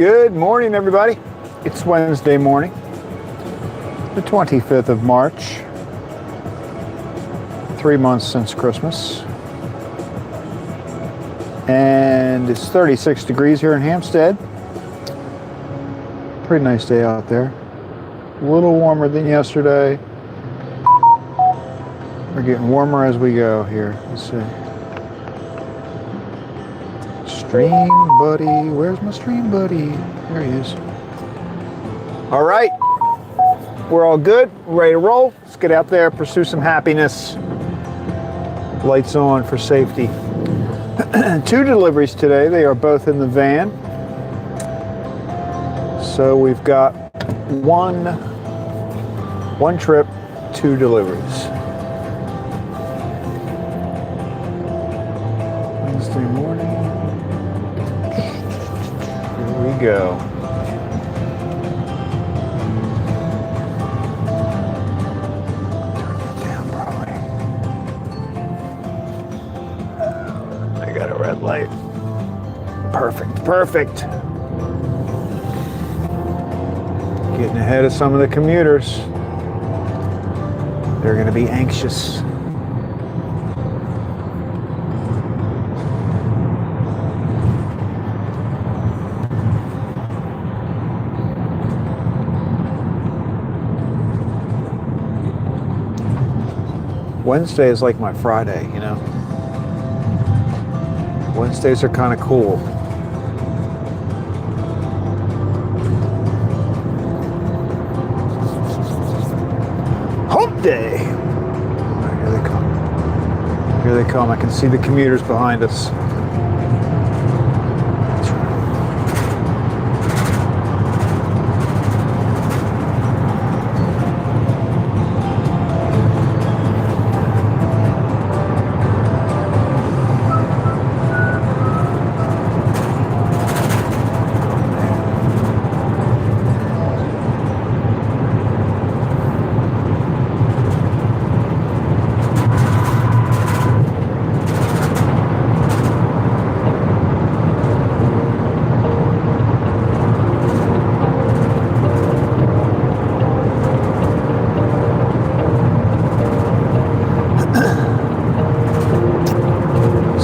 Good morning, everybody. It's Wednesday morning, the 25th of March. 3 months since Christmas. And it's 36 degrees here in Hampstead. Pretty nice day out there. A little warmer than yesterday. We're getting warmer as we go here. Let's see. Stream buddy. Where's my stream buddy? There he is. All right. We're all good. We're ready to roll. Let's get out there, pursue some happiness. Lights on for safety. 2 deliveries today. They are both in the van. So we've got one trip, 2 deliveries. Wednesday morning. Here we go. Turn it down probably. I got a red light. Perfect. Getting ahead of some of the commuters. They're going to be anxious. Wednesday is like my Friday, you know? Wednesdays are kind of cool. Hump day! Here they come. Here they come. I can see the commuters behind us.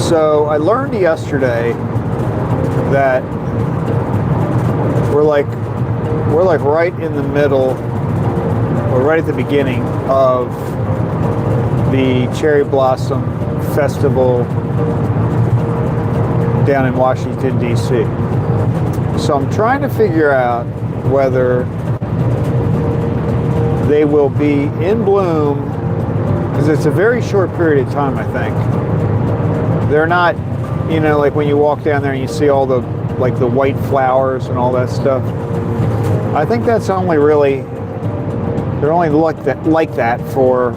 So I learned yesterday that we're like right in the middle, or right at the beginning of the Cherry Blossom Festival down in Washington, D.C. So I'm trying to figure out whether they will be in bloom, because it's a very short period of time, I think. They're not, you know, like when you walk down there and you see all the, like the white flowers and all that stuff. I think that's only really, they're only like that for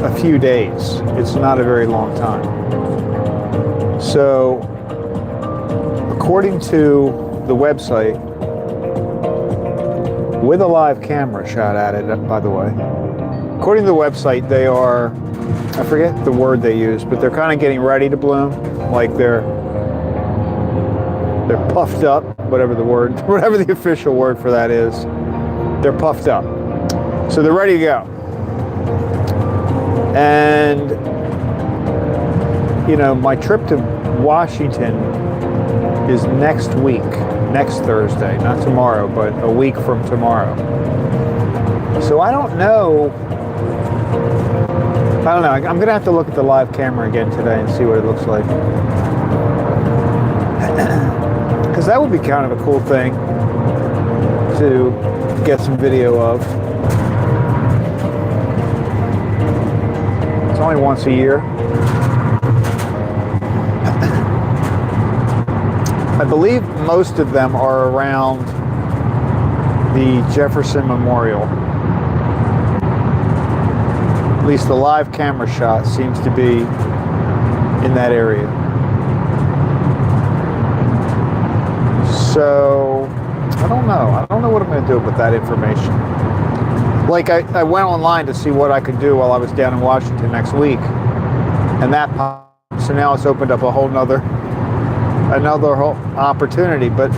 a few days. It's not a very long time. So, according to the website, with a live camera shot at it, by the way, according to the website, they are, I forget the word they use, but they're kind of getting ready to bloom. Like they're puffed up, whatever the official word for that is. They're puffed up. So they're ready to go. And, you know, my trip to Washington is next week, next Thursday, not tomorrow, but a week from tomorrow. So I don't know. I'm going to have to look at the live camera again today and see what it looks like. Because that would be kind of a cool thing to get some video of. It's only once a year. I believe most of them are around the Jefferson Memorial. At least the live camera shot seems to be in that area. So, I don't know. I don't know what I'm going to do with that information. Like, I went online to see what I could do while I was down in Washington next week. And that popped. So now it's opened up a whole nother another whole opportunity. But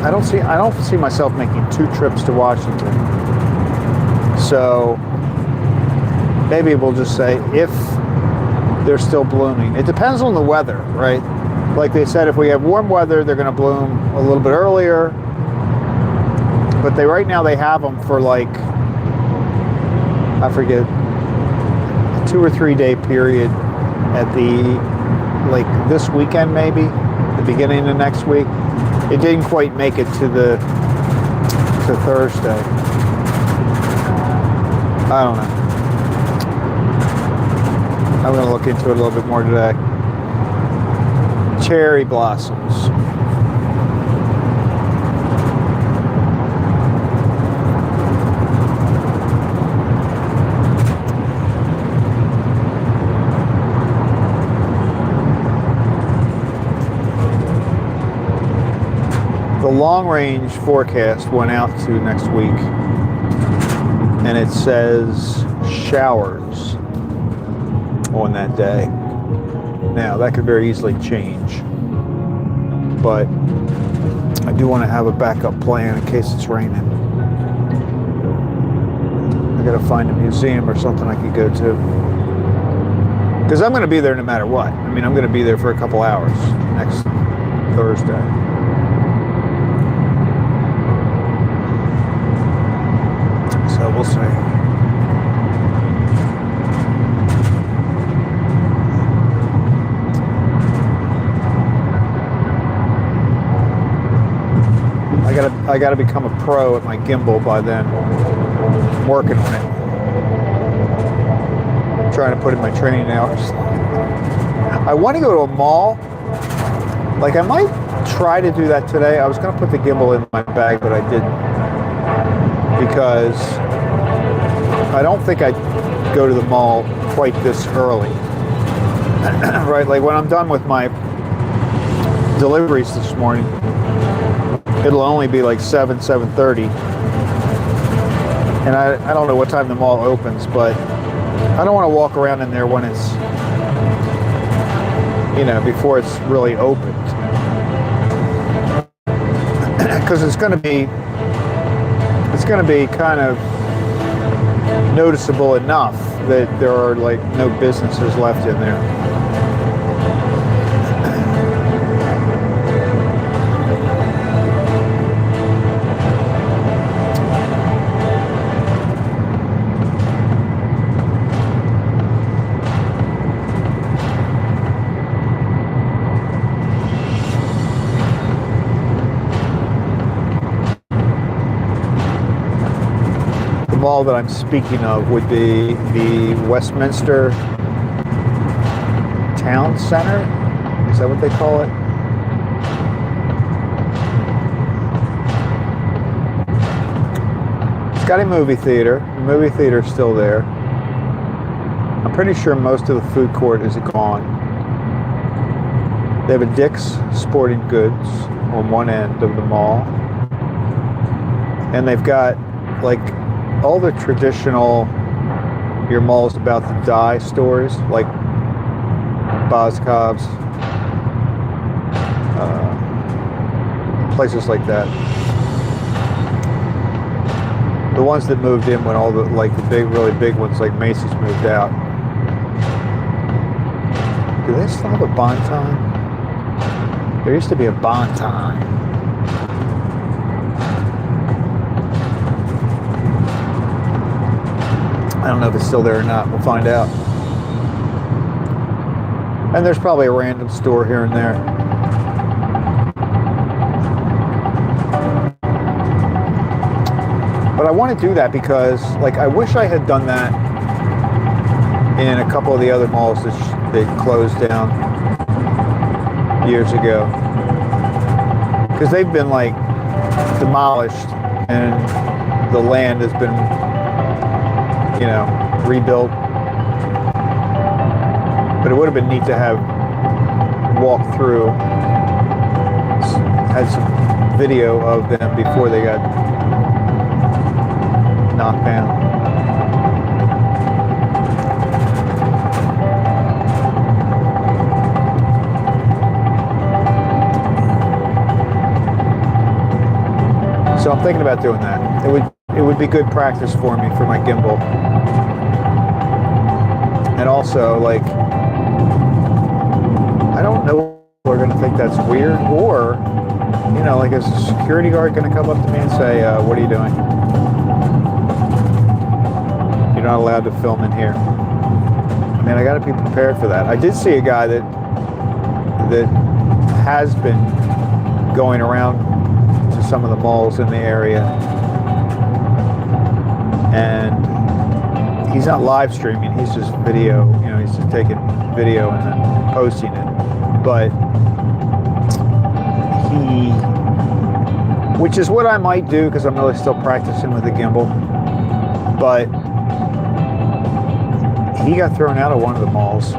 I don't see myself making 2 trips to Washington. So maybe we'll just say if they're still blooming. It depends on the weather, right? Like they said, if we have warm weather, they're going to bloom a little bit earlier. But right now they have them for like, I forget, a 2 or 3 day period at like this weekend, maybe the beginning of next week. It didn't quite make it to Thursday. I don't know. I'm going to look into it a little bit more today. Cherry blossoms. The long-range forecast went out to next week, and it says showers on that day. Now, that could very easily change, but I do want to have a backup plan in case it's raining. I got to find a museum or something I could go to, because I'm going to be there no matter what. I mean, I'm going to be there for a couple hours next Thursday. So we'll see. I gotta become a pro at my gimbal by then. I'm working on it. I'm trying to put in my training hours. I want to go to a mall. Like, I might try to do that today. I was gonna put the gimbal in my bag, but I didn't, because I don't think I'd go to the mall quite this early. Right, like when I'm done with my deliveries this morning, it'll only be like 7:30. And I don't know what time the mall opens, but I don't want to walk around in there when it's, before it's really opened. Because it's going to be kind of noticeable enough that there are like no businesses left in there. The mall that I'm speaking of would be the Westminster Town Center. Is that what they call it? It's got a movie theater. The movie theater's still there. I'm pretty sure most of the food court is gone. They have a Dick's Sporting Goods on one end of the mall. And they've got like all the traditional, your mall's about to die stores, like Boscov's, places like that. The ones that moved in when all the big, really big ones like Macy's moved out. Do they still have a Bon-Ton? There used to be a Bon-Ton. I don't know if it's still there or not. We'll find out. And there's probably a random store here and there. But I want to do that because, I wish I had done that in a couple of the other malls that closed down years ago. Because they've been, demolished and the land has been, rebuilt. But it would have been neat to have walked through, had some video of them before they got knocked down. So I'm thinking about doing that. It would be good practice for me for my gimbal. And also, like, I don't know if they're going to think that's weird, or, you know, like, is a security guard going to come up to me and say, what are you doing? You're not allowed to film in here. I mean, I got to be prepared for that. I did see a guy that has been going around to some of the malls in the area, and he's not live streaming, he's just video, you know, he's just taking video and then posting it. But which is what I might do, because I'm really still practicing with the gimbal, but he got thrown out of one of the malls.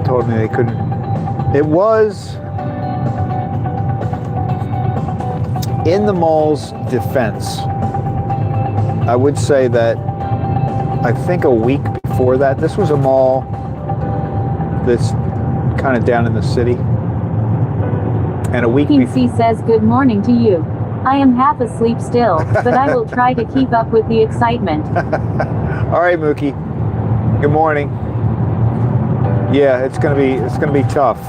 Told me they couldn't. It was, in the mall's defense, I would say that I think a week before that, this was a mall that's kind of down in the city, and a week P.C. says good morning to you. I am half asleep still, but I will try to keep up with the excitement. All right, Mookie. Good morning. Yeah, it's gonna be tough.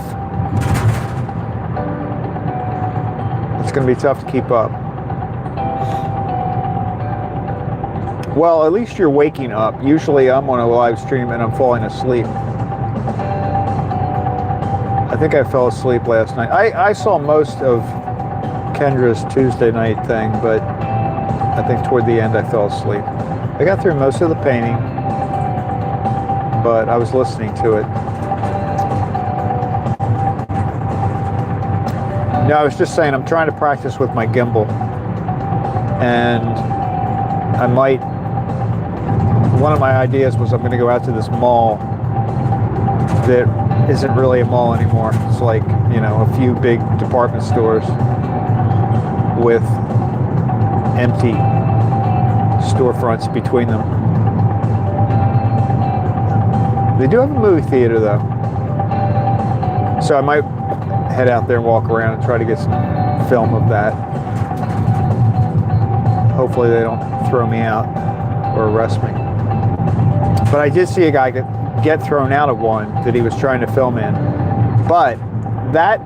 It's gonna be tough to keep up. Well, at least you're waking up. Usually I'm on a live stream and I'm falling asleep. I think I fell asleep last night. I saw most of Kendra's Tuesday night thing, but I think toward the end I fell asleep. I got through most of the painting, but I was listening to it. No, I was just saying I'm trying to practice with my gimbal, and I might, one of my ideas was I'm going to go out to this mall that isn't really a mall anymore. It's like, you know, a few big department stores with empty storefronts between them. They do have a movie theater though, so I might head out there and walk around and try to get some film of that. Hopefully they don't throw me out or arrest me. But I did see a guy get thrown out of one that he was trying to film in. But that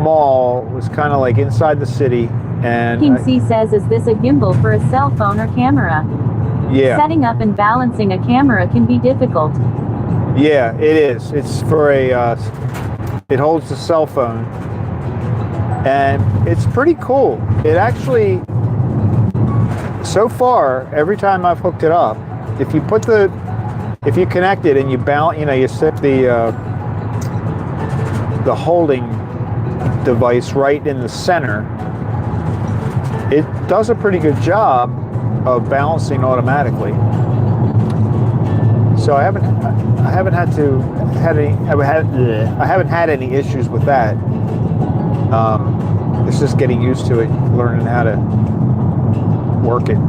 mall was kind of like inside the city, and P.C. says, is this a gimbal for a cell phone or camera? Yeah. Setting up and balancing a camera can be difficult. Yeah, it is. It's for a, it holds the cell phone, and it's pretty cool. It actually, so far, every time I've hooked it up, if you connect it and you balance, you know, you set the holding device right in the center, it does a pretty good job of balancing automatically. So I haven't had any issues with that. It's just getting used to it, learning how to work it.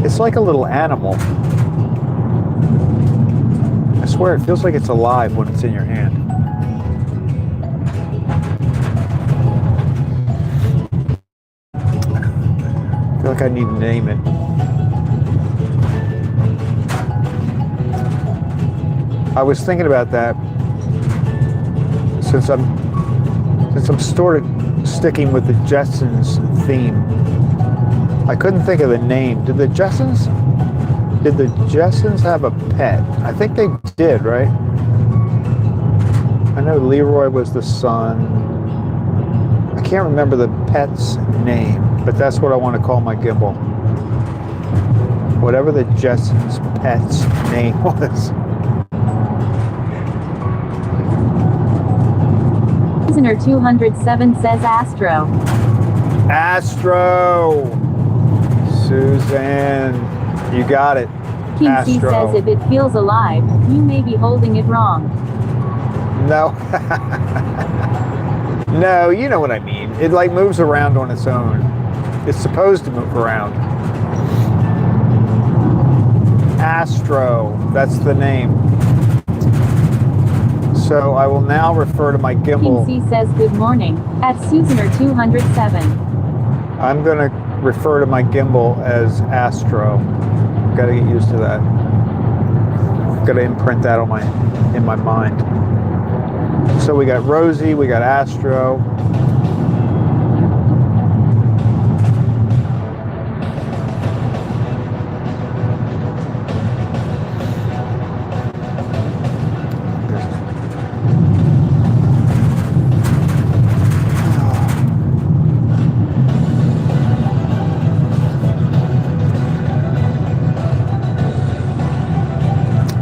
It's like a little animal. I swear it feels like it's alive when it's in your hand. I feel like I need to name it. I was thinking about that since I'm sort of sticking with the Jetsons theme. I couldn't think of the name. Did the Jetsons have a pet? I think they did, right? I know Leroy was the son. I can't remember the pet's name, but that's what I want to call my gimbal. Whatever the Jetsons' pet's name was. Listener 207 says Astro. Astro! Suzanne, you got it. P.C. says if it feels alive, you may be holding it wrong. No. No, you know what I mean. It like moves around on its own. It's supposed to move around. Astro, that's the name. So I will now refer to my gimbal. King C says good morning, at Susaner 207. I'm going to refer to my gimbal as Astro. Got to get used to that. Got to imprint that on in my mind. So we got Rosie, we got Astro.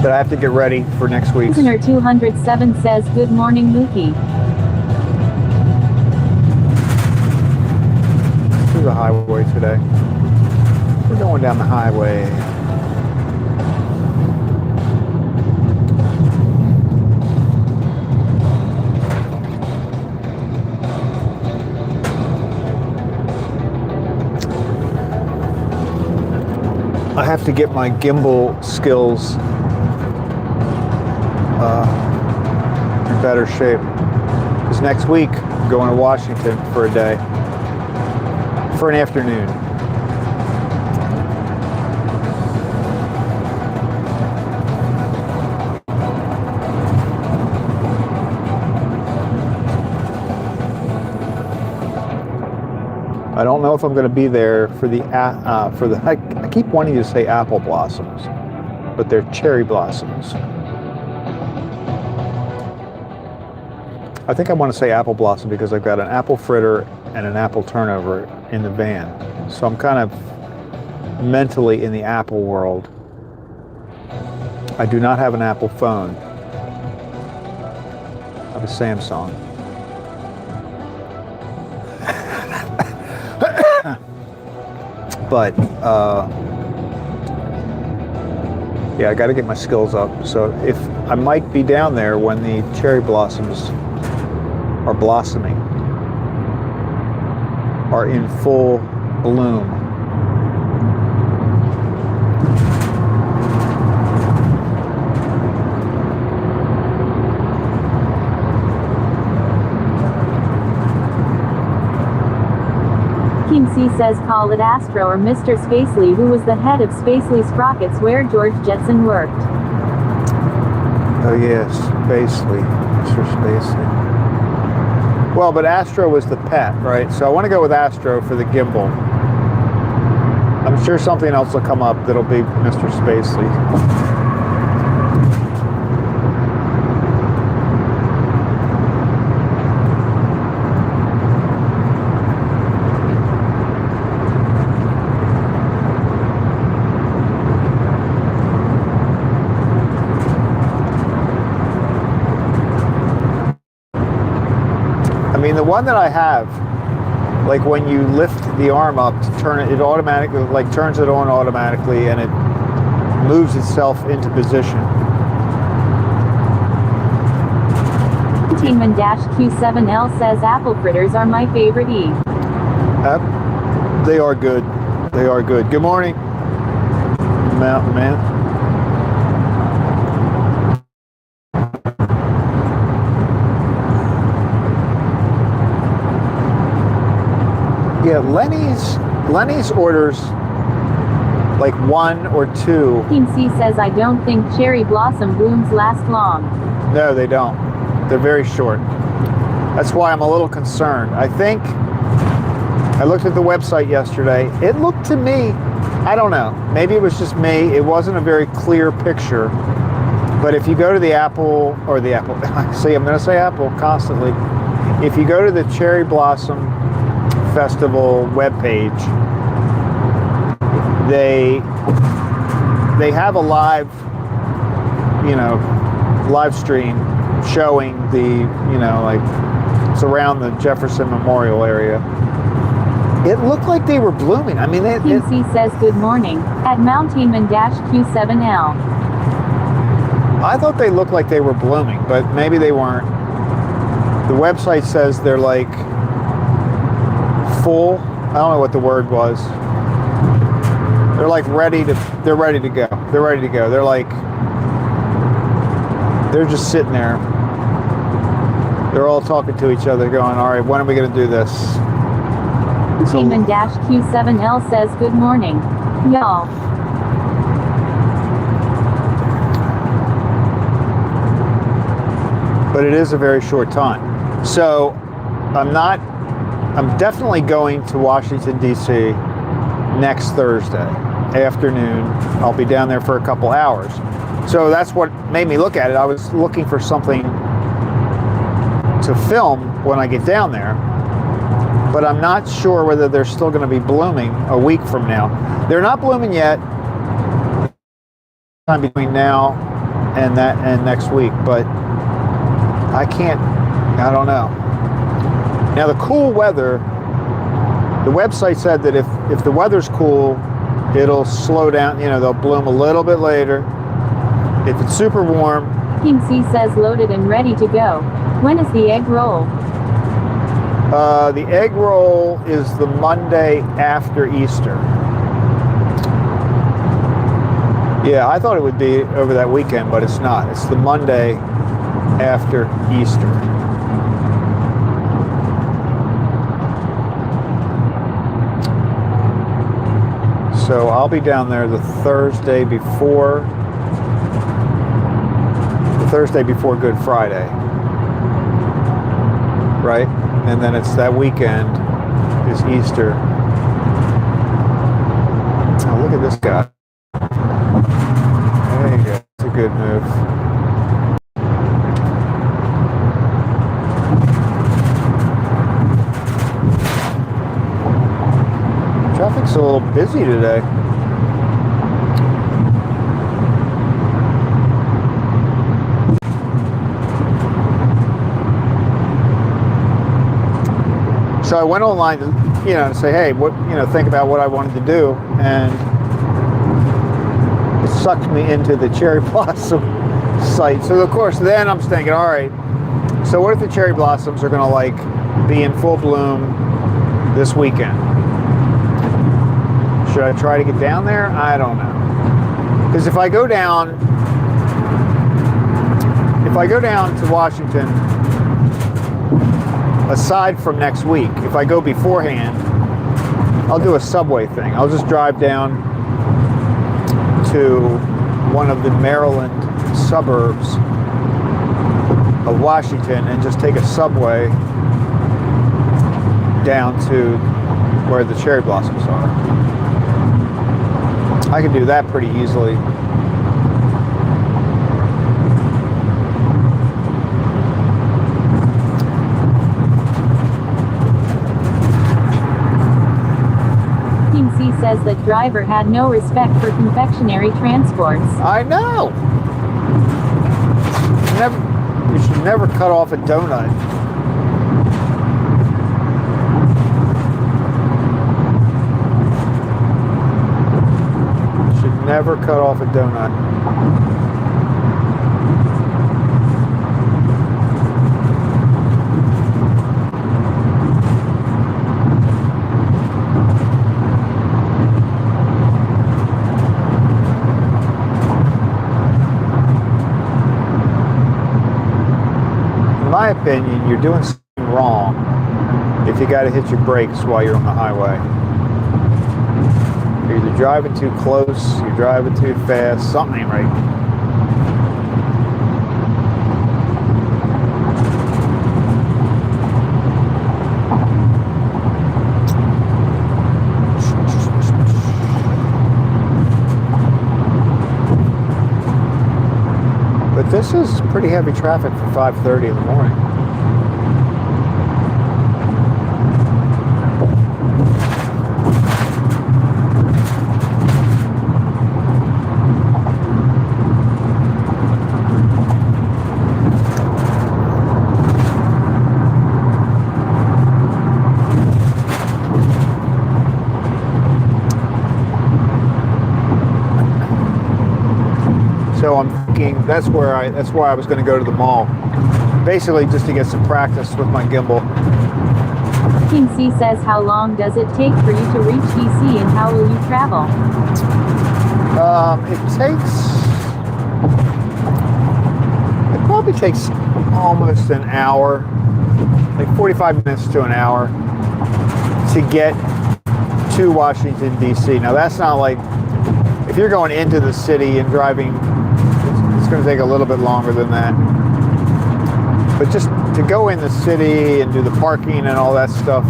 But I have to get ready for next week. Listener 207 says good morning, Mookie. Through the highway today. We're going down the highway. I have to get my gimbal skills in better shape, because next week I'm going to Washington for a day, for an afternoon. I don't know if I'm going to be there for the I keep wanting to say apple blossoms, but they're cherry blossoms. I think I want to say apple blossom because I've got an apple fritter and an apple turnover in the van. So I'm kind of mentally in the Apple world. I do not have an Apple phone. I have a Samsung. But yeah, I got to get my skills up. So if I might be down there when the cherry blossoms are blossoming, are in full bloom. King C says call it Astro or Mr. Spacely, who was the head of Spacely Sprockets where George Jetson worked. Oh yes, Spacely, Mr. Spacely. Well, but Astro was the pet, right? So I want to go with Astro for the gimbal. I'm sure something else will come up that'll be Mr. Spacely. I mean, the one that I have, like when you lift the arm up to turn it, it automatically, like turns it on automatically and it moves itself into position. Teamman-Q7L says apple fritters are my favorite eat. They are good. They are good. Good morning, Mountain Man. Yeah, Lenny's orders like 1 or 2. King C says I don't think cherry blossom blooms last long. No, they don't. They're very short. That's why I'm a little concerned. I think I looked at the website yesterday. It looked to me, I don't know, maybe it was just me. It wasn't a very clear picture. But if you go to the Apple, see, I'm going to say Apple constantly. If you go to the Cherry Blossom Festival webpage, they have a live stream showing like it's around the Jefferson Memorial area. It looked like they were blooming. I mean, King C says good morning at Mountainman-Q7L. I thought they looked like they were blooming, but maybe they weren't. The website says they're like full. I don't know what the word was. They're like ready to go. They're ready to go. They're just sitting there. They're all talking to each other going, all right, when are we going to do this? Demon-Q7L says good morning, y'all. But it is a very short time. So I'm definitely going to Washington, D.C. next Thursday afternoon. I'll be down there for a couple hours. So that's what made me look at it. I was looking for something to film when I get down there, but I'm not sure whether they're still going to be blooming a week from now. They're not blooming yet, time between now and next week, but I don't know. Now the cool weather, the website said that if the weather's cool, it'll slow down, they'll bloom a little bit later. If it's super warm. King C says loaded and ready to go. When is the egg roll? The egg roll is the Monday after Easter. Yeah, I thought it would be over that weekend, but it's not. It's the Monday after Easter. So I'll be down there the Thursday before Good Friday, right? And then it's that weekend is Easter. Oh, look at this guy. There you go. That's a good move. Traffic's a little busy today. So I went online to, say, hey, think about what I wanted to do, and it sucked me into the cherry blossom site. So of course, then I'm thinking, all right, so what if the cherry blossoms are going to be in full bloom this weekend? Should I try to get down there? I don't know. Because if I go down to Washington, aside from next week, if I go beforehand, I'll do a subway thing. I'll just drive down to one of the Maryland suburbs of Washington and just take a subway down to where the cherry blossoms are. I can do that pretty easily. King C says that driver had no respect for confectionery transports. I know. You should never cut off a donut. Never cut off a donut. In my opinion, you're doing something wrong if you got to hit your brakes while you're on the highway. You're either driving too close, you're driving too fast, something ain't right. But this is pretty heavy traffic for 5:30 in the morning. So I'm thinking that's why I was going to go to the mall, basically just to get some practice with my gimbal. King C says, how long does it take for you to reach DC and how will you travel? It probably takes almost an hour like 45 minutes to an hour to get to Washington, D.C. Now that's not like, if you're going into the city and driving, it's going to take a little bit longer than that. But just to go in the city and do the parking and all that stuff,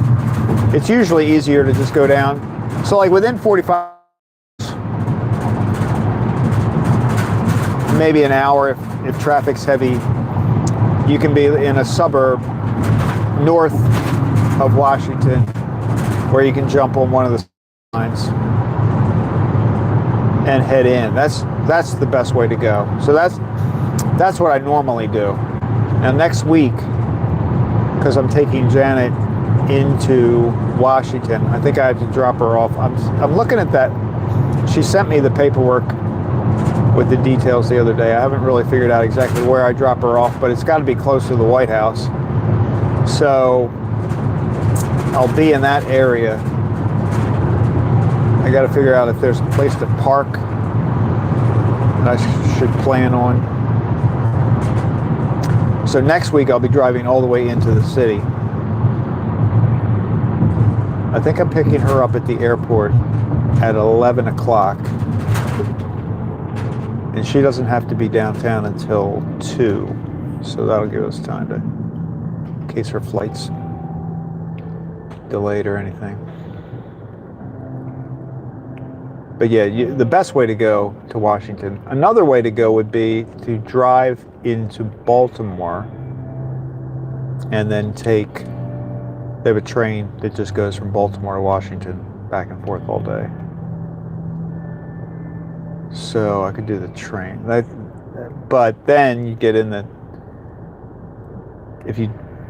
it's usually easier to just go down. So like within 45, maybe an hour if traffic's heavy, you can be in a suburb north of Washington where you can jump on one of the lines and head in. That's the best way to go. So that's what I normally do. Now next week, because I'm taking Janet into Washington, I think I have to drop her off. I'm looking at that. She sent me the paperwork with the details the other day. I haven't really figured out exactly where I drop her off, but it's got to be close to the White House. So I'll be in that area. I got to figure out if there's a place to park that I should plan on. So next week I'll be driving all the way into the city. I think I'm picking her up at the airport at 11 o'clock. And she doesn't have to be downtown until 2. So that'll give us time to, in case her flight's delayed or anything. But yeah, the best way to go to Washington. Another way to go would be to drive into Baltimore and then they have a train that just goes from Baltimore to Washington back and forth all day. So I could do the train. But then you get in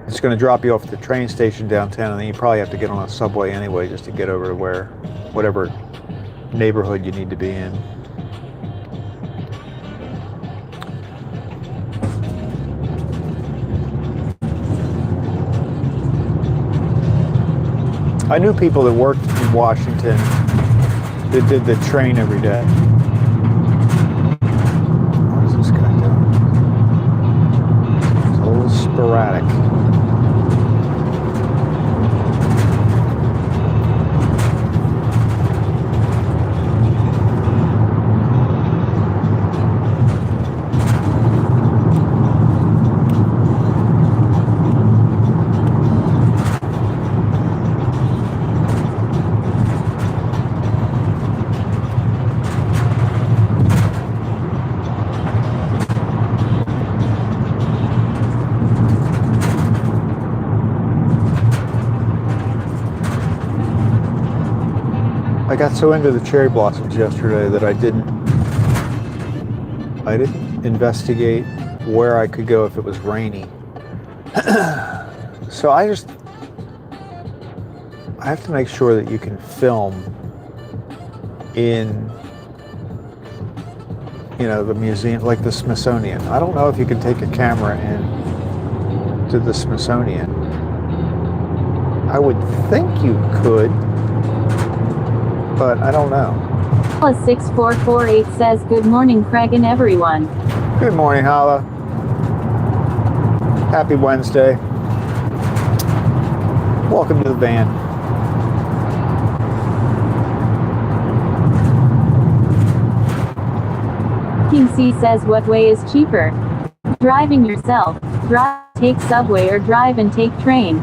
it's going to drop you off at the train station downtown, and then you probably have to get on a subway anyway just to get over to whatever neighborhood you need to be in. I knew people that worked in Washington that did the train every day. What is this guy doing? It's a little sporadic. I got so into the cherry blossoms yesterday that I didn't investigate where I could go if it was rainy. So I have to make sure that you can film in, the museum, like the Smithsonian. I don't know if you can take a camera in to the Smithsonian. I would think you could, but I don't know. 6448 says, "Good morning, Craig and everyone." Good morning, Hala. Happy Wednesday. Welcome to the van. King C says, "What way is cheaper? Driving yourself, take subway, or drive and take train?"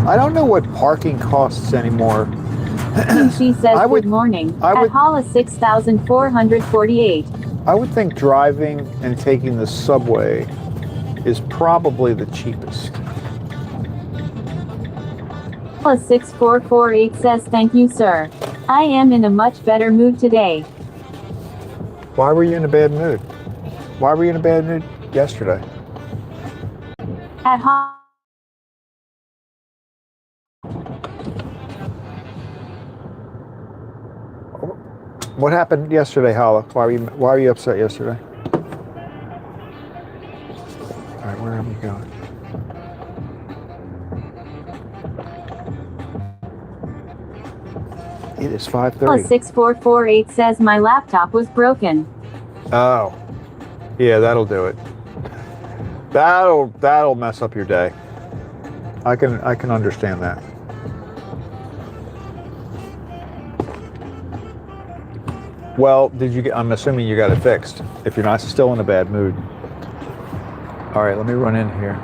I don't know what parking costs anymore. She says, "Good morning." At Hala 6448. I would think driving and taking the subway is probably the cheapest. Hala 6448 says, "Thank you, sir. I am in a much better mood today." Why were you in a bad mood? Why were you in a bad mood yesterday? At Hala. What happened yesterday, Hala? Why were you upset yesterday? All right, where am I going? It is Plus 5:30. 6448 says my laptop was broken. Oh, yeah, that'll do it. That'll mess up your day. I can understand that. Well, I'm assuming you got it fixed. If you're not still in a bad mood. All right, let me run in here.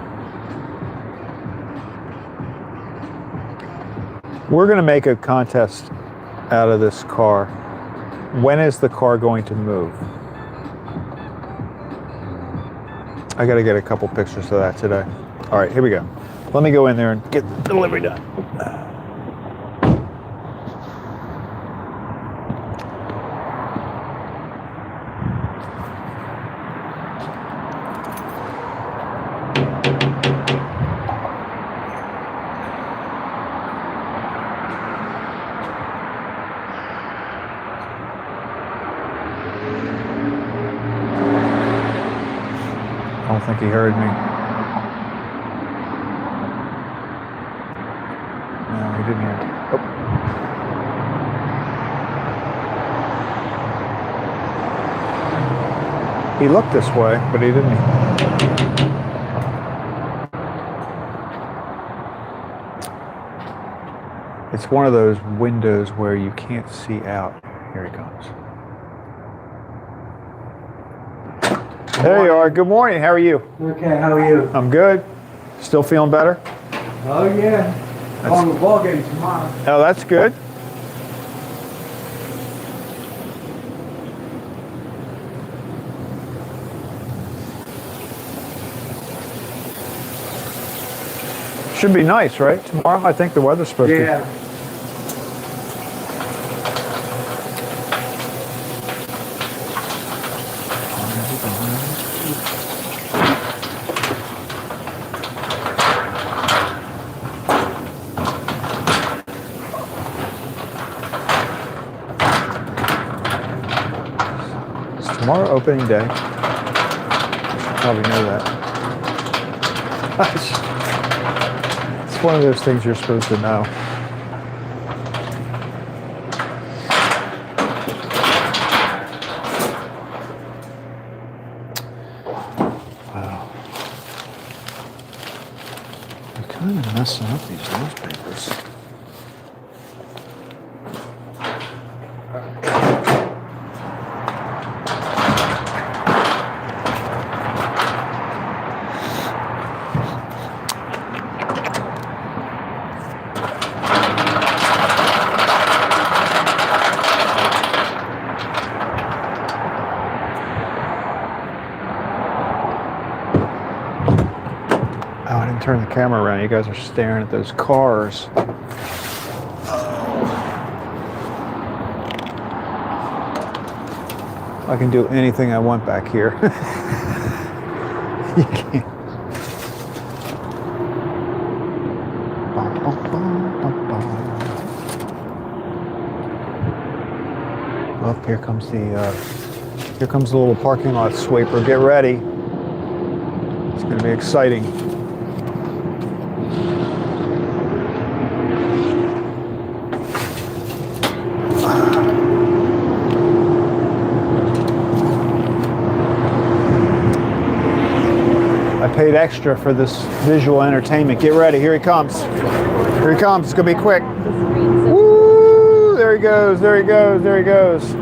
We're going to make a contest out of this car. When is the car going to move? I got to get a couple pictures of that today. All right, here we go. Let me go in there and get the delivery done. I don't think he heard me. No, he didn't hear me. Oh. He looked this way, but he didn't. It's one of those windows where you can't see out. Here he comes. There you are. Good morning. How are you? Okay, how are you? I'm good. Still feeling better? Oh yeah. On the ball game tomorrow. Oh, that's good. Should be nice, right? Tomorrow, I think the weather's supposed to. Yeah. Is tomorrow opening day? You should probably know that. It's one of those things you're supposed to know. Wow. You're kind of messing up these newspapers. Oh, I didn't turn the camera around. You guys are staring at those cars. I can do anything I want back here. You can't. Well, here comes the little parking lot sweeper. Get ready. It's going to be exciting. I paid extra for this visual entertainment. Get ready. Here he comes. Here he comes. It's going to be quick. Woo! There he goes. There he goes. There he goes.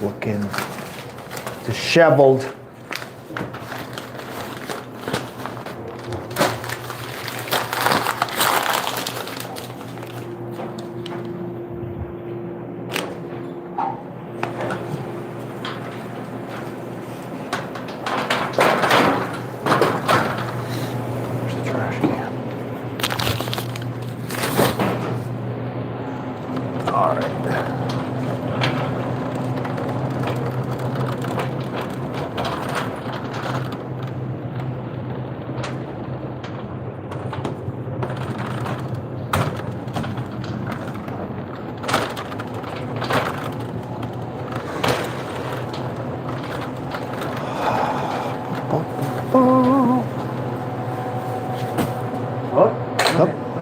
Looking disheveled. Where's the trash can? All right.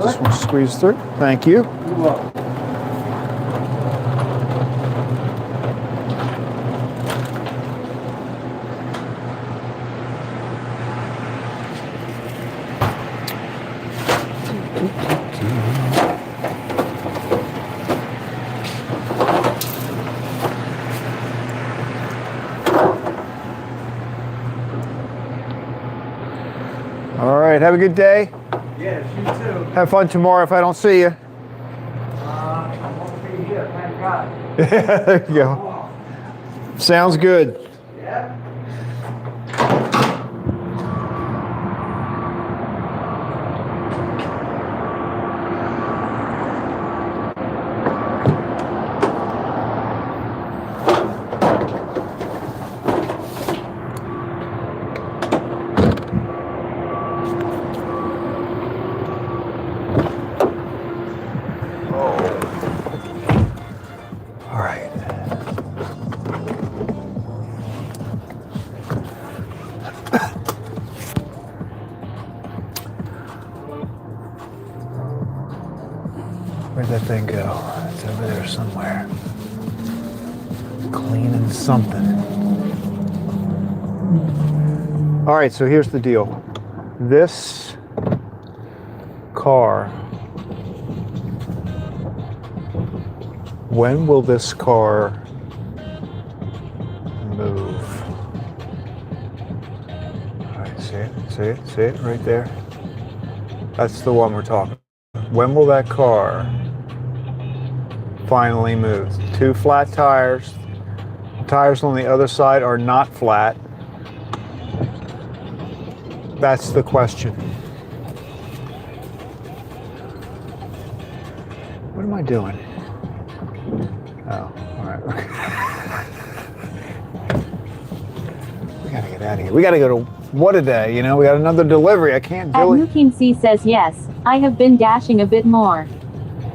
Just want to squeeze through. Thank you. You're welcome. All right, have a good day. Yes, you too. Have fun tomorrow if I don't see you. I won't be here, thank God. There you go. Sounds good. Yeah? All right. Where'd that thing go? It's over there somewhere. Cleaning something. All right, so here's the deal. This car, when will this car move? All right, see it right there? That's the one we're talking about. When will that car finally move? 2 flat tires. The tires on the other side are not flat. That's the question. What am I doing? Oh, all right. We gotta get out of here. We gotta go to what a day, you know? We got another delivery. I can't do it. Mukim C says yes, I have been dashing a bit more.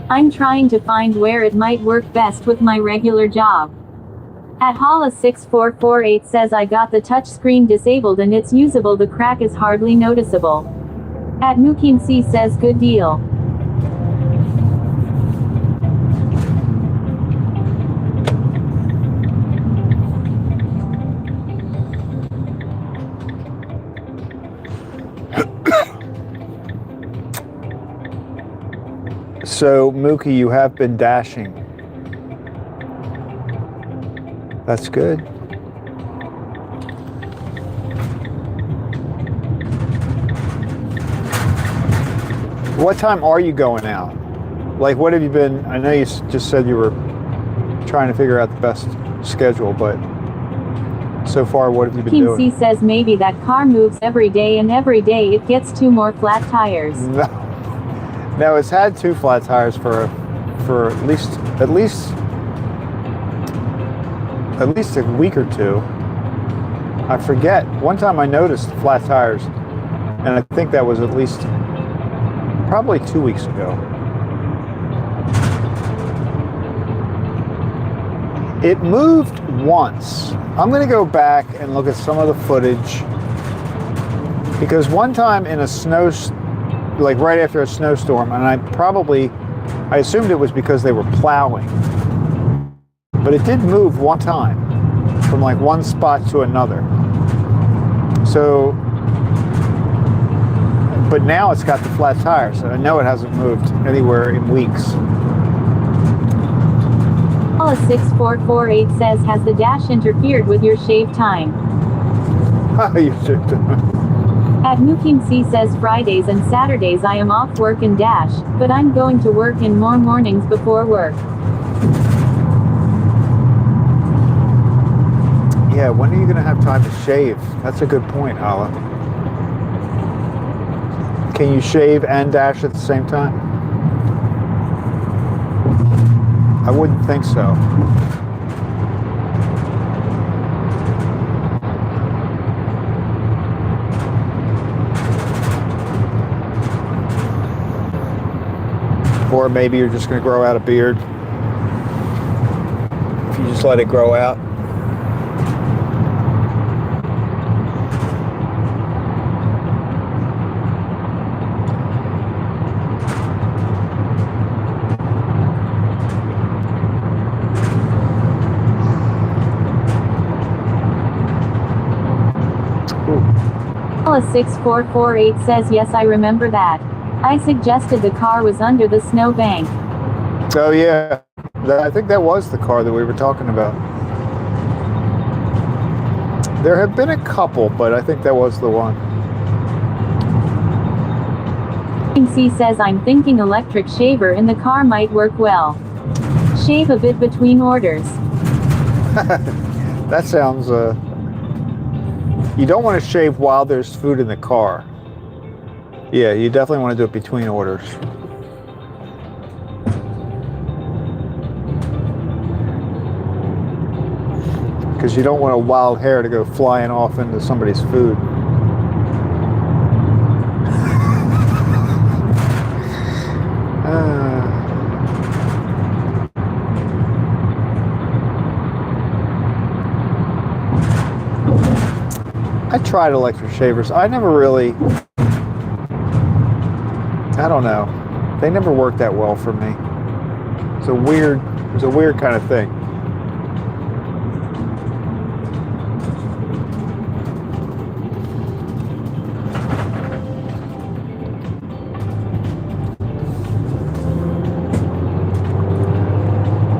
I'm trying to find where it might work best with my regular job. At Hala6448 says I got the touch screen disabled and it's usable, the crack is hardly noticeable. At Mukim C says good deal. So, Mookie, you have been dashing. That's good. What time are you going out? Like, what have you been? I know you just said you were trying to figure out the best schedule, but so far, what have you been doing? King C says maybe that car moves every day and every day it gets 2 more flat tires. No, it's had 2 flat tires for at least a week or 2. I forget. One time I noticed flat tires, and I think that was at least probably 2 weeks ago. It moved once. I'm going to go back and look at some of the footage, because one time in a like right after a snowstorm, and I assumed it was because they were plowing, but it did move one time from like one spot to another. So, but now it's got the flat tires, so I know it hasn't moved anywhere in weeks. Hala6448 says, has the dash interfered with your shave time? You should. At Mukim C says Fridays and Saturdays I am off work and dash, but I'm going to work in more mornings before work. Yeah, when are you going to have time to shave? That's a good point, Hala. Can you shave and dash at the same time? I wouldn't think so. Or maybe you're just going to grow out a beard. If you just let it grow out. Hala6448 says yes, I remember that. I suggested the car was under the snowbank. Oh yeah, I think that was the car that we were talking about. There have been a couple, but I think that was the one. C says I'm thinking electric shaver in the car might work well. Shave a bit between orders. That sounds, you don't want to shave while there's food in the car. Yeah, you definitely want to do it between orders. Because you don't want a wild hair to go flying off into somebody's food. I tried electric shavers. I never really, I don't know. They never worked that well for me. It was a weird kind of thing.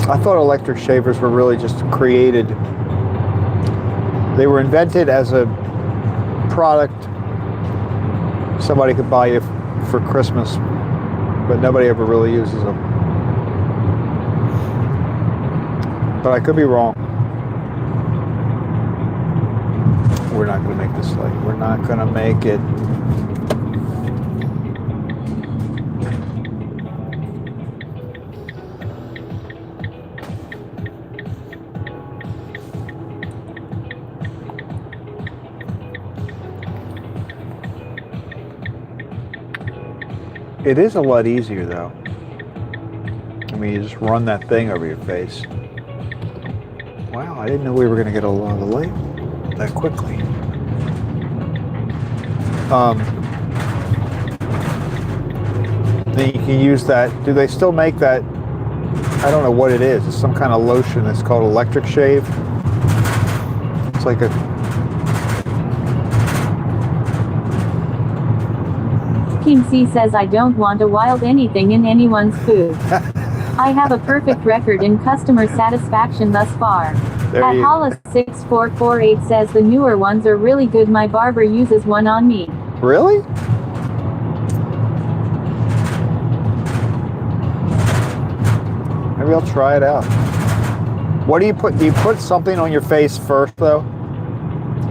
I thought electric shavers were really just created, they were invented as a product somebody could buy you for Christmas, but nobody ever really uses them. But I could be wrong. We're not going to make this late. We're not going to make it. It is a lot easier though. I mean, you just run that thing over your face. Wow, I didn't know we were going to get a lot of the light that quickly. Then you can use that. Do they still make that? I don't know what it is. It's some kind of lotion. It's called electric shave. It's like a Kim C says I don't want a wild anything in anyone's food. I have a perfect record in customer satisfaction thus far. At Hollis6448 says the newer ones are really good. My barber uses one on me. Really? Maybe I'll try it out. What do you put? Do you put something on your face first though?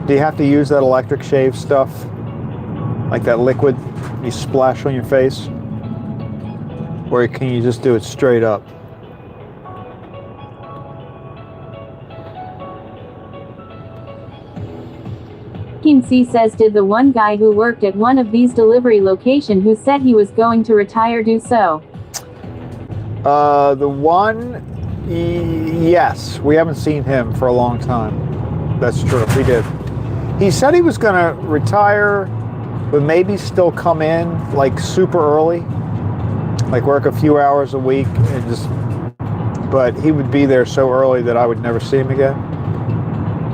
Do you have to use that electric shave stuff? Like that liquid you splash on your face? Or can you just do it straight up? Kim C says did the one guy who worked at one of these delivery location who said he was going to retire do so? The one, yes. We haven't seen him for a long time. That's true, we did. He said he was gonna retire, but maybe still come in like super early, like work a few hours a week and just, but he would be there so early that I would never see him again.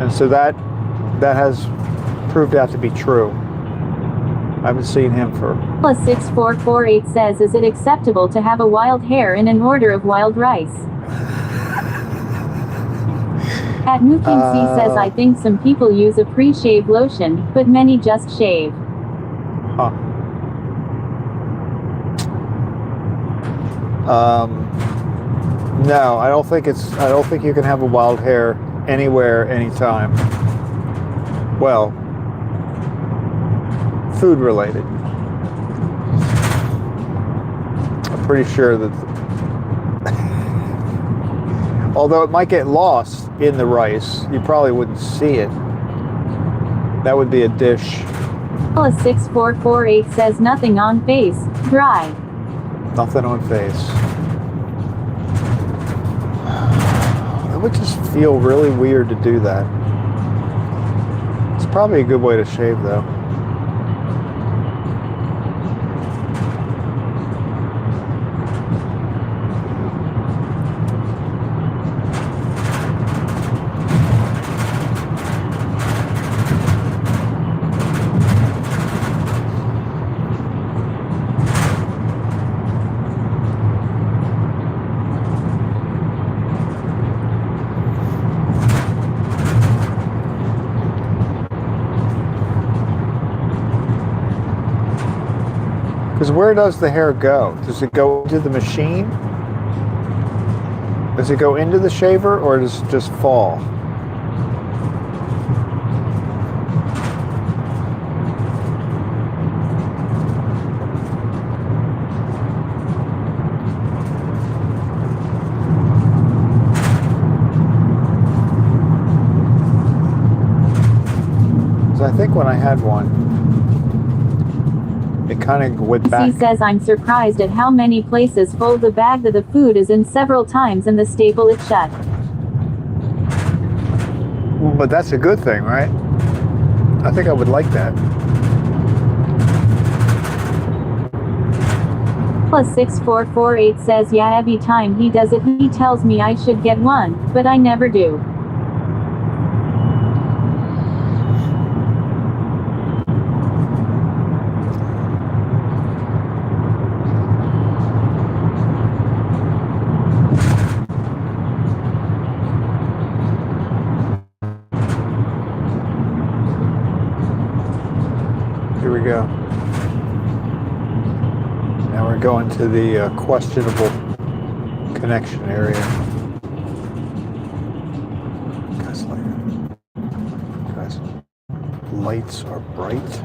And so that has proved out to be true. I haven't seen him for... 6448 says, is it acceptable to have a wild hair in an order of wild rice? At Mooking C says, I think some people use a pre-shave lotion, but many just shave. Huh. No, I don't think you can have a wild hair anywhere, anytime. Well, food related. I'm pretty sure that, although it might get lost in the rice, you probably wouldn't see it. That would be a dish. 6448 says nothing on face, dry. Nothing on face. It would just feel really weird to do that. It's probably a good way to shave though. Because where does the hair go? Does it go into the machine? Does it go into the shaver, or does it just fall? I think when I had one, it kind of went back. He says, I'm surprised at how many places fold the bag that the food is in several times and the staple it shut. Well, but that's a good thing, right? I think I would like that. Plus 6448 says, yeah, every time he does it, he tells me I should get one, but I never do. Here we go. Now we're going to the questionable connection area. Guys, lights are bright.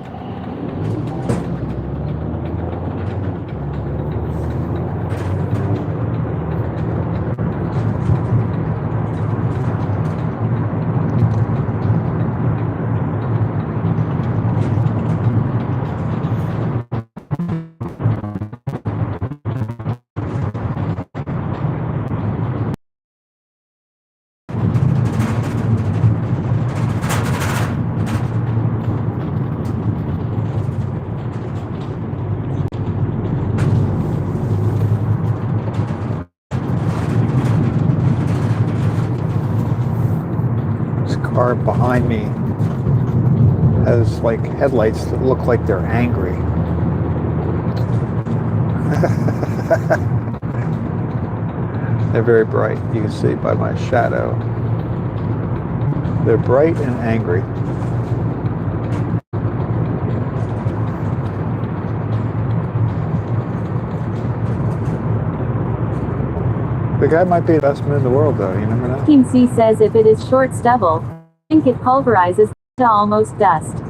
Car behind me has like headlights that look like they're angry. They're very bright. You can see by my shadow. They're bright and angry. The guy might be the best man in the world, though. You never know. Team C says if it is short stubble, I think it pulverizes to almost dust.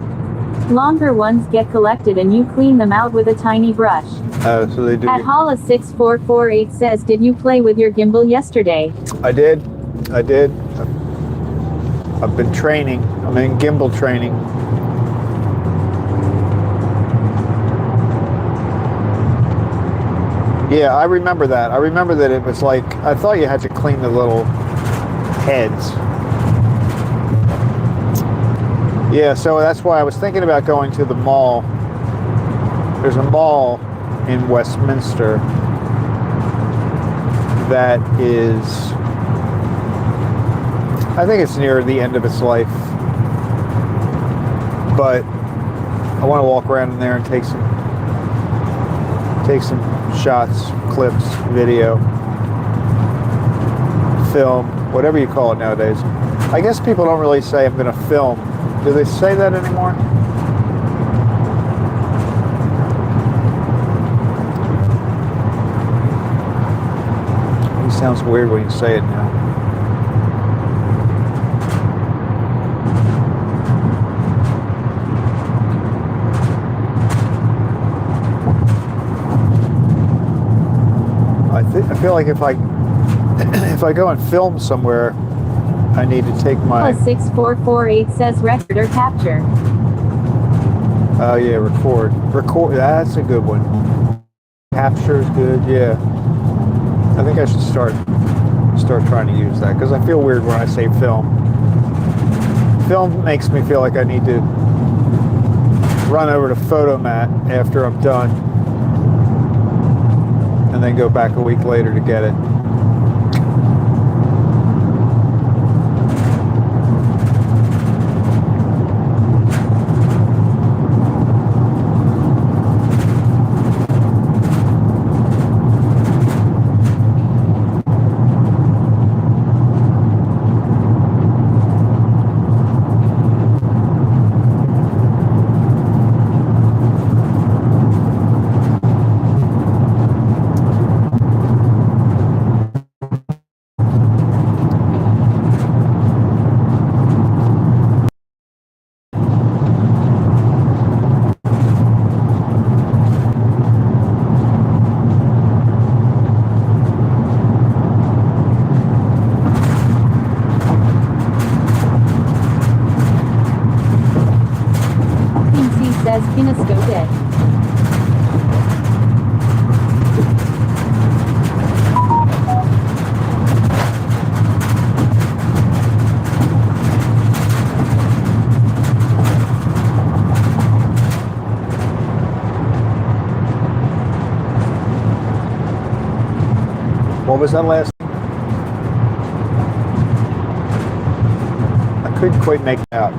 Longer ones get collected and you clean them out with a tiny brush. So they do. At Hala 6448 says, did you play with your gimbal yesterday? I did. I've been training. I'm in gimbal training. Yeah, I remember that. I remember that it was like, I thought you had to clean the little heads. Yeah, so that's why I was thinking about going to the mall. There's a mall in Westminster that is, I think it's near the end of its life, but I want to walk around in there and take some shots, clips, video, film, whatever you call it nowadays. I guess people don't really say I'm going to film. Do they say that anymore? It sounds weird when you say it now. I feel like if I go and film somewhere, I need to take my... Plus 6448 says record or capture. Oh yeah, record. That's a good one. Capture is good, yeah. I think I should start trying to use that, because I feel weird when I say film. Film makes me feel like I need to run over to Photomat after I'm done, and then go back a week later to get it. What was that last? I couldn't quite make it out.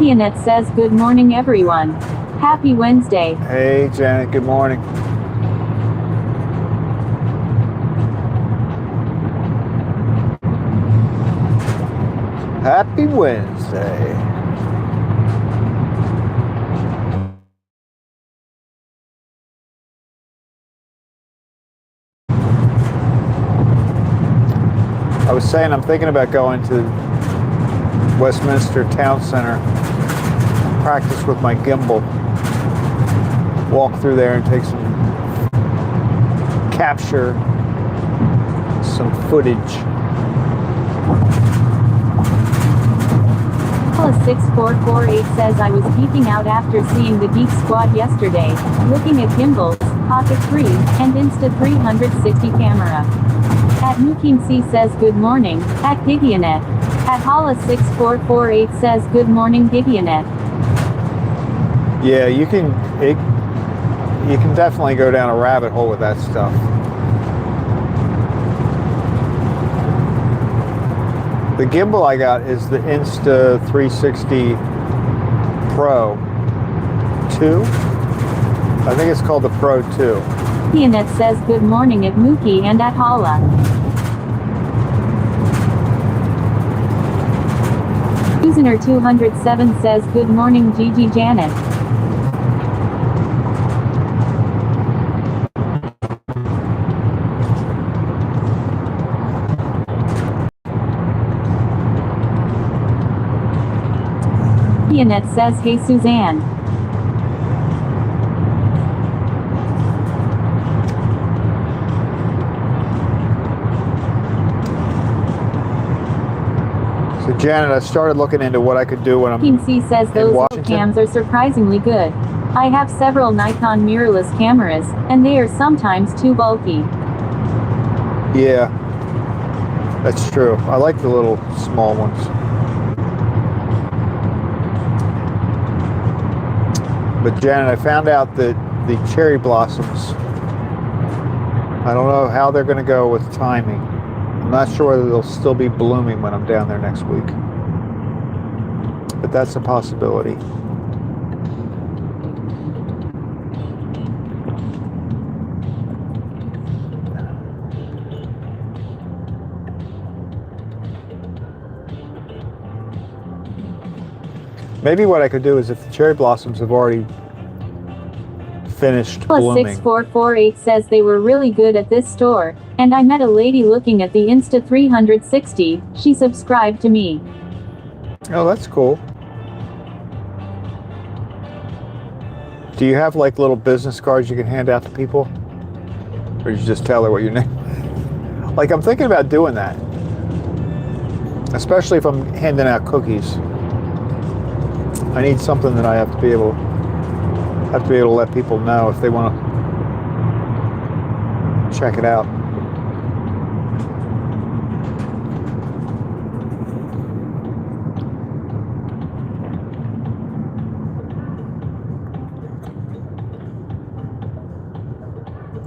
Pianette says good morning everyone. Happy Wednesday. Hey Janet, good morning. Happy Wednesday. I was saying I'm thinking about going to Westminster Town Center, practice with my gimbal, walk through there and take capture some footage. 6448 says I was geeking out after seeing the Geek Squad yesterday, looking at gimbals, Pocket 3, and Insta360 camera. At Mukim C says good morning, at Gigionet. At Hala6448 says good morning Gigionet. Yeah, you can definitely go down a rabbit hole with that stuff. The gimbal I got is the Insta360 Pro 2. I think it's called the Pro 2. Pianette says good morning at Mookie and at Hala. Usener 207 says good morning Gigi Janet. Pianette says hey Suzanne. So Janet, I started looking into what I could do when I'm Team C says those old cams are surprisingly good. I have several Nikon mirrorless cameras, and they are sometimes too bulky. Yeah, that's true. I like the little small ones. But Janet, I found out that the cherry blossoms, I don't know how they're going to go with timing. I'm not sure whether they'll still be blooming when I'm down there next week. But that's a possibility. Maybe what I could do is if the cherry blossoms have already finished blooming. 6448 says they were really good at this store, and I met a lady looking at the Insta360, she subscribed to me. Oh, that's cool. Do you have like little business cards you can hand out to people? Or you just tell her what your name? Like I'm thinking about doing that. Especially if I'm handing out cookies. I need something that I have to be able to let people know if they want to check it out.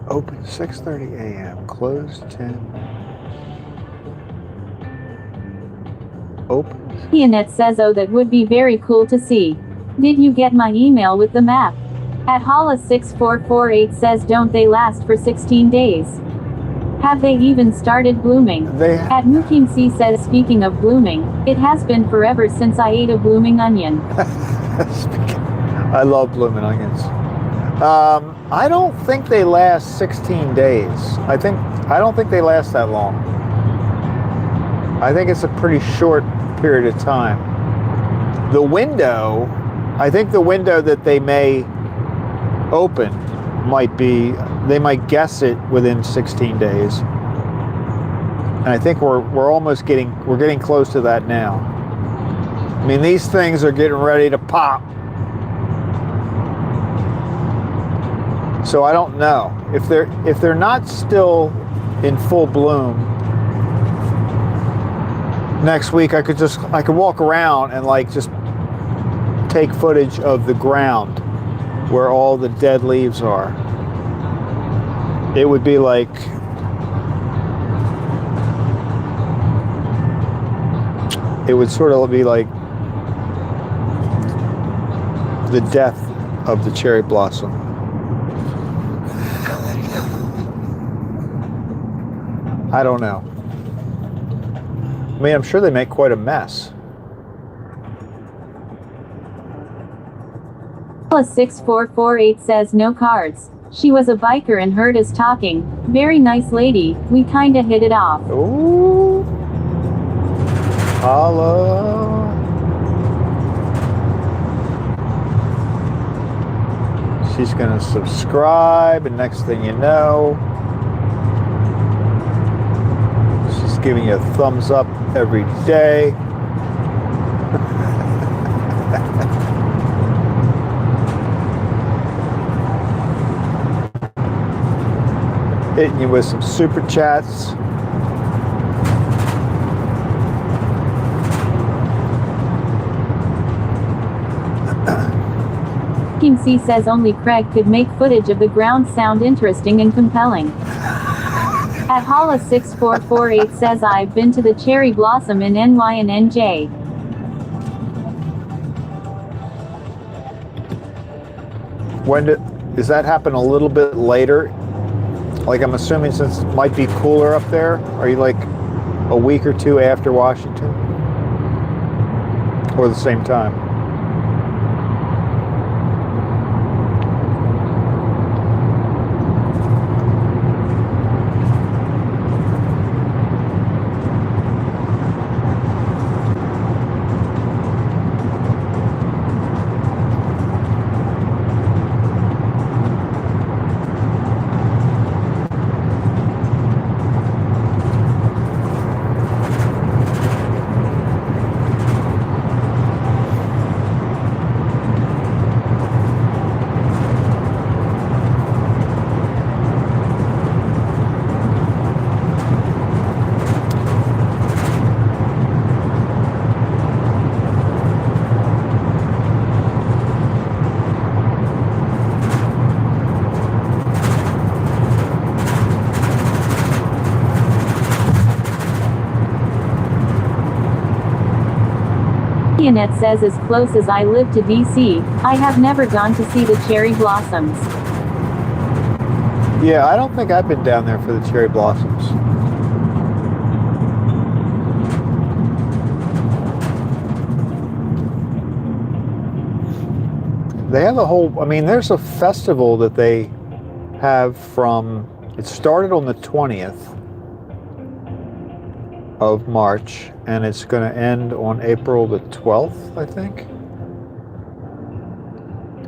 Open 6:30 a.m. Closed 10. Open. Pianette says oh that would be very cool to see. Did you get my email with the map? At Hala6448 says don't they last for 16 days? Have they even started blooming? At Mukim C says speaking of blooming, it has been forever since I ate a blooming onion. I love blooming onions. I don't think they last 16 days. I don't think they last that long. I think it's a pretty short period of time. The window, I think the window that they may open might be, they might guess it within 16 days. And I think we're getting close to that now. I mean, these things are getting ready to pop. So I don't know. If they're not still in full bloom, next week I could walk around and like just take footage of the ground where all the dead leaves are It would be like it would sort of be like the death of the cherry blossom. I don't know. I mean, I'm sure they make quite a mess. +6448 says no cards. She was a biker and heard us talking. Very nice lady. We kinda hit it off. Ooh. Holla. She's gonna subscribe, and next thing you know, she's giving you a thumbs up every day. Hitting you with some super chats. Kim C says only Craig could make footage of the ground sound interesting and compelling. At Holla6448 says I've been to the cherry blossom in NY and NJ. Does that happen a little bit later? Like, I'm assuming since it might be cooler up there, are you like a week or two after Washington? Or the same time? Annette says as close as I live to DC, I have never gone to see the cherry blossoms. Yeah, I don't think I've been down there for the cherry blossoms. They have a whole, I mean, there's a festival that they have from, it started on the 20th of March, and it's going to end on April the 12th, I think.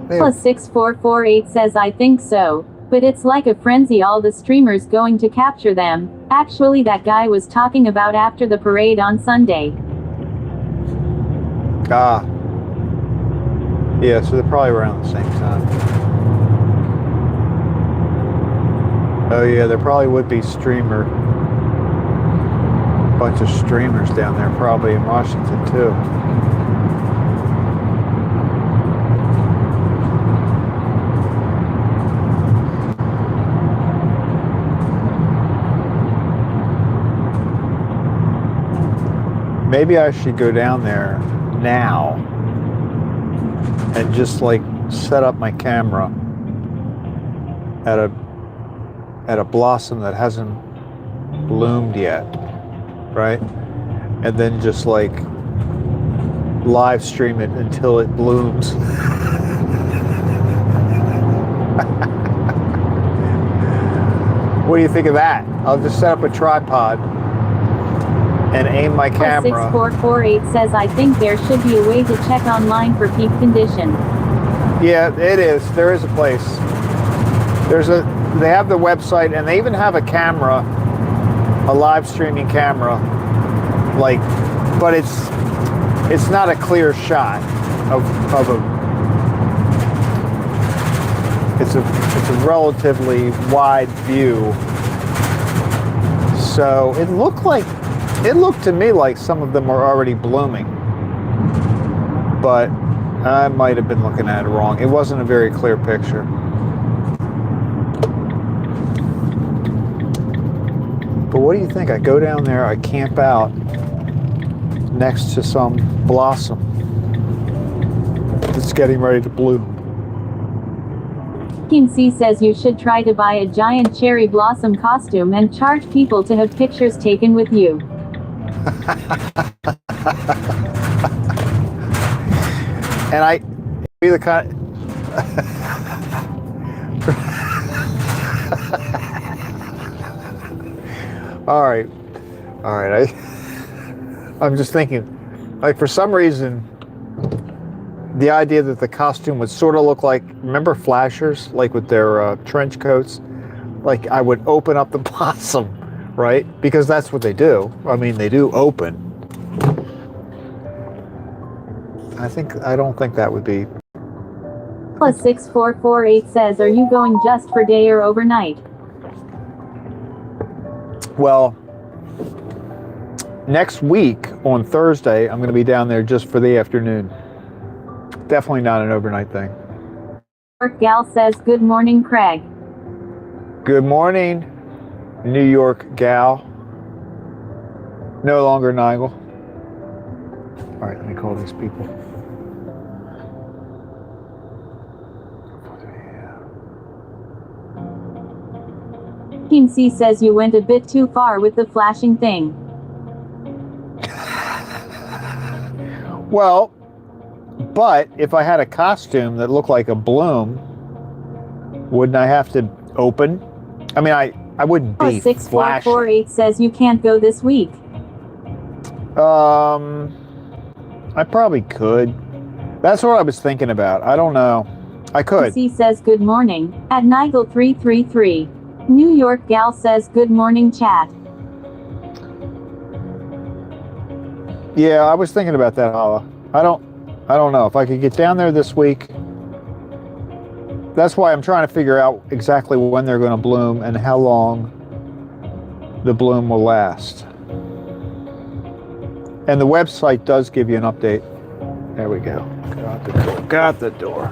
+6448 says I think so, but it's like a frenzy, all the streamers going to capture them. Actually, that guy was talking about after the parade on Sunday. Ah. Yeah, so they're probably around the same time. Oh yeah, there probably would be bunch of streamers down there probably in Washington too. Maybe I should go down there now and just like set up my camera at a blossom that hasn't bloomed yet. Right? And then just like live stream it until it blooms. What do you think of that? I'll just set up a tripod and aim my camera. 6448 says I think there should be a way to check online for peak condition. Yeah, it is. There is a place. They have the website, and they even have a camera, a live streaming camera, like, but it's not a clear shot of it's a relatively wide view. So it looked to me like some of them are already blooming, but I might have been looking at it wrong. It wasn't a very clear picture. what do you think? I go down there, I camp out next to some blossom that's getting ready to bloom. Team C says you should try to buy a giant cherry blossom costume and charge people to have pictures taken with you. And I be the kind. All right. I'm just thinking, like, for some reason, the idea that the costume would sort of look like, remember flashers, like with their trench coats? Like I would open up the blossom, right? Because that's what they do. I mean, they do open. I don't think that would be. Plus 6448 says, are you going just for day or overnight? Well, next week on Thursday, I'm going to be down there just for the afternoon. Definitely not an overnight thing. York Gal says, good morning, Craig. Good morning, New York gal. No longer Nigel. All right, let me call these people. Team C says you went a bit too far with the flashing thing. Well, but if I had a costume that looked like a bloom, wouldn't I have to open? I mean, I wouldn't be 6448 says you can't go this week. I probably could. That's what I was thinking about. I don't know. I could. C says good morning at Nigel 333. New York Gal says good morning, chat. Yeah, I was thinking about that, Hala. I don't know if I could get down there this week. That's why I'm trying to figure out exactly when they're going to bloom and how long the bloom will last. And the website does give you an update. There we go. Got the door.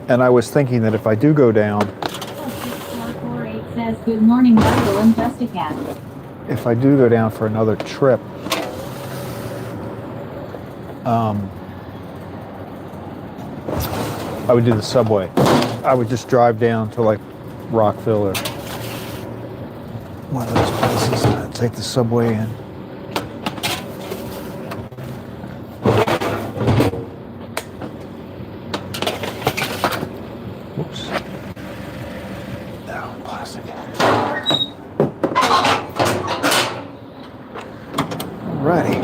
And I was thinking that if I do go down, 6448 says good morning, Michael and Justicat. if I do go down for another trip, I would do the subway. I would just drive down to like Rockville or one of those places and I'd take the subway in. Whoops. No, plastic. Alrighty.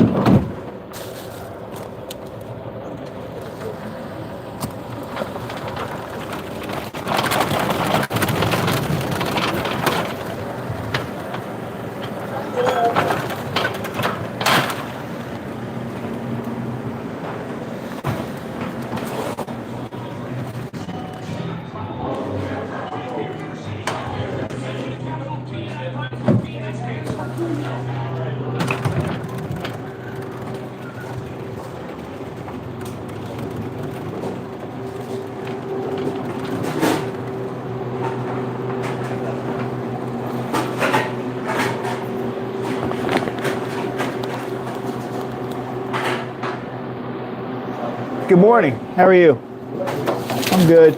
Good morning. How are you? I'm good.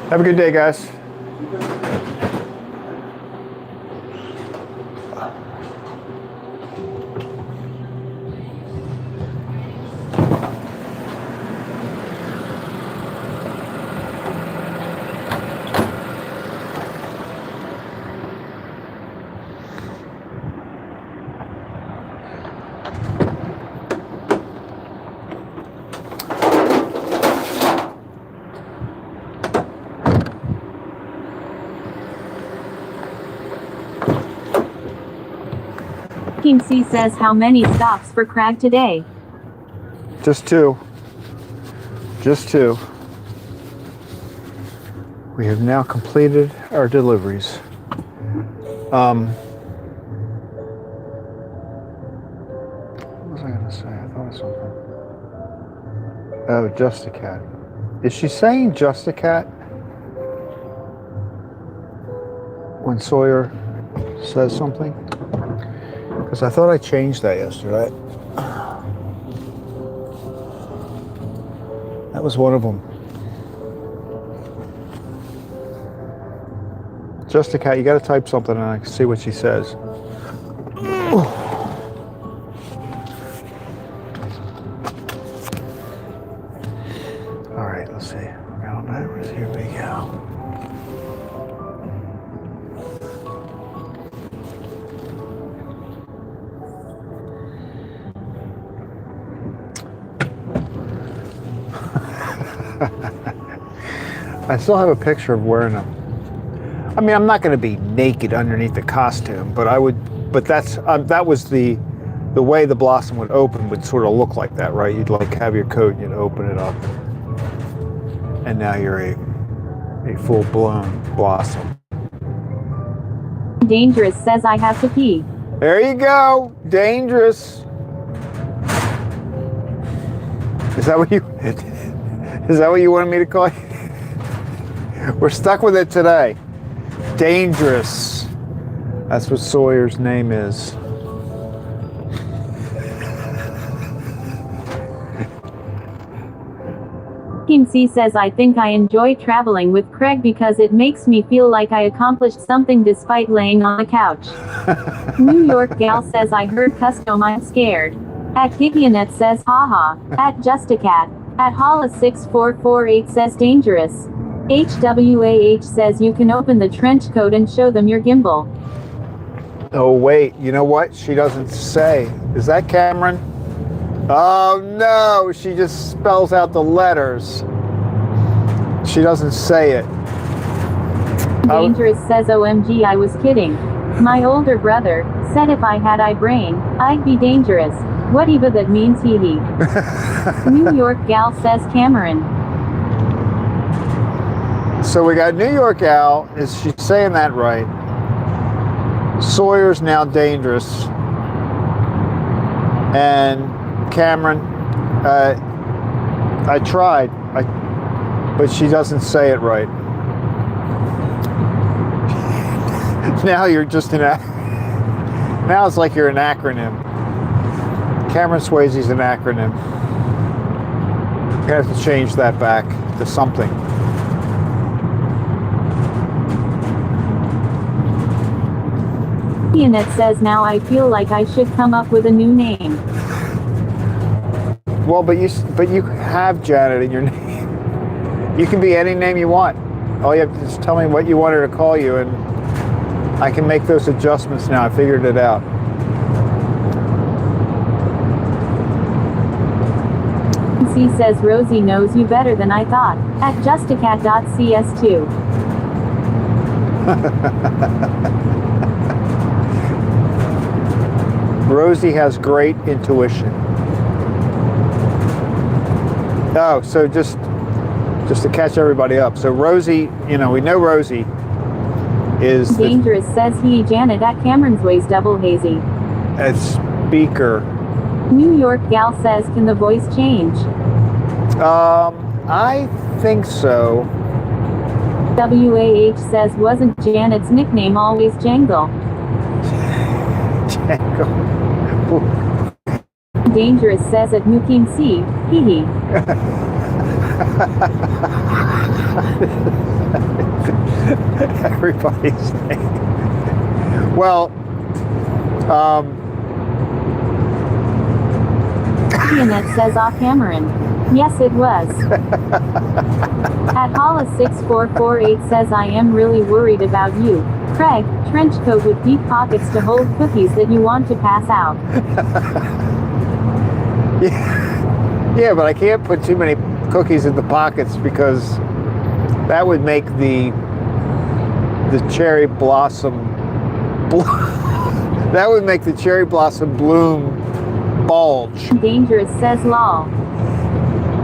Have a good day, guys. Team C says how many stops for Crag today? Just 2. Just 2. We have now completed our deliveries. What was I going to say? I thought of something. Oh, just a cat. Is she saying just a cat when Sawyer says something? Because I thought I changed that yesterday. That was one of them. Just a cat. You got to type something and I can see what she says. All right, let's see. We're going backwards. Here we go. I still have a picture of wearing them. I mean, I'm not going to be naked underneath the costume, but I would. But that's that was the way the blossom would open would sort of look like that, right? You'd like have your coat and you'd open it up, and now you're a full-blown blossom. Dangerous says I have to pee. There you go, Dangerous. Is that what you? Is that what you wanted me to call you? We're stuck with it today. Dangerous. That's what Sawyer's name is. Team C says I think I enjoy traveling with Craig because it makes me feel like I accomplished something despite laying on the couch. New York Gal says I heard custom I'm scared. At Gigianet says haha. At Justicat. At Hollis6448 says dangerous. HWAH says you can open the trench coat and show them your gimbal. Oh wait, you know what? She doesn't say. Is that Cameron? Oh no, she just spells out the letters. She doesn't say it. Dangerous says OMG I was kidding. My older brother said if I had I brain, I'd be dangerous. Whatever that means hee hee. New York Gal says Cameron. So we got New York Al. Is she saying that right? Sawyer's now dangerous. And Cameron, I tried, but she doesn't say it right. Now you're just now it's like you're an acronym. Cameron Swayze's an acronym. You have to change that back to something. Janet says now I feel like I should come up with a new name. Well, but you have Janet in your name. You can be any name you want. All you have to just tell me what you want her to call you, and I can make those adjustments now. I figured it out. C says Rosie knows you better than I thought. At justicat.cs2. Rosie has great intuition. Oh, so just to catch everybody up. So Rosie, we know Rosie is dangerous says he. Janet at Cameron's Ways double hazy. A speaker. New York Gal says can the voice change? I think so. WAH says wasn't Janet's nickname always Jangle? Jangle. Dangerous says at Nukim C. Hee hee. Everybody's name. Well, Janet says off Cameron. Yes, it was. At Hollis6448 says I am really worried about you. Craig, trench coat with deep pockets to hold cookies that you want to pass out. Yeah, but I can't put too many cookies in the pockets because that would make the cherry blossom That would make the cherry blossom bloom bulge. Dangerous says lol.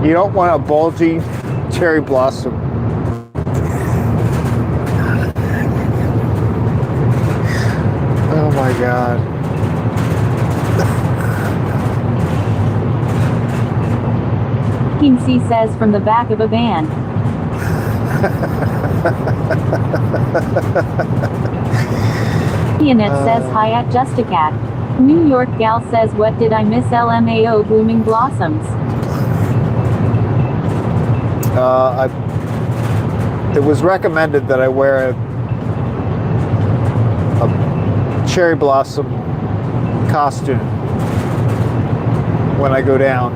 You don't want a bulgy cherry blossom. Oh my God. King C says from the back of a van. Pianette says hi at Justicat. New York gal says what did I miss LMAO blooming blossoms. It was recommended that I wear a cherry blossom costume when I go down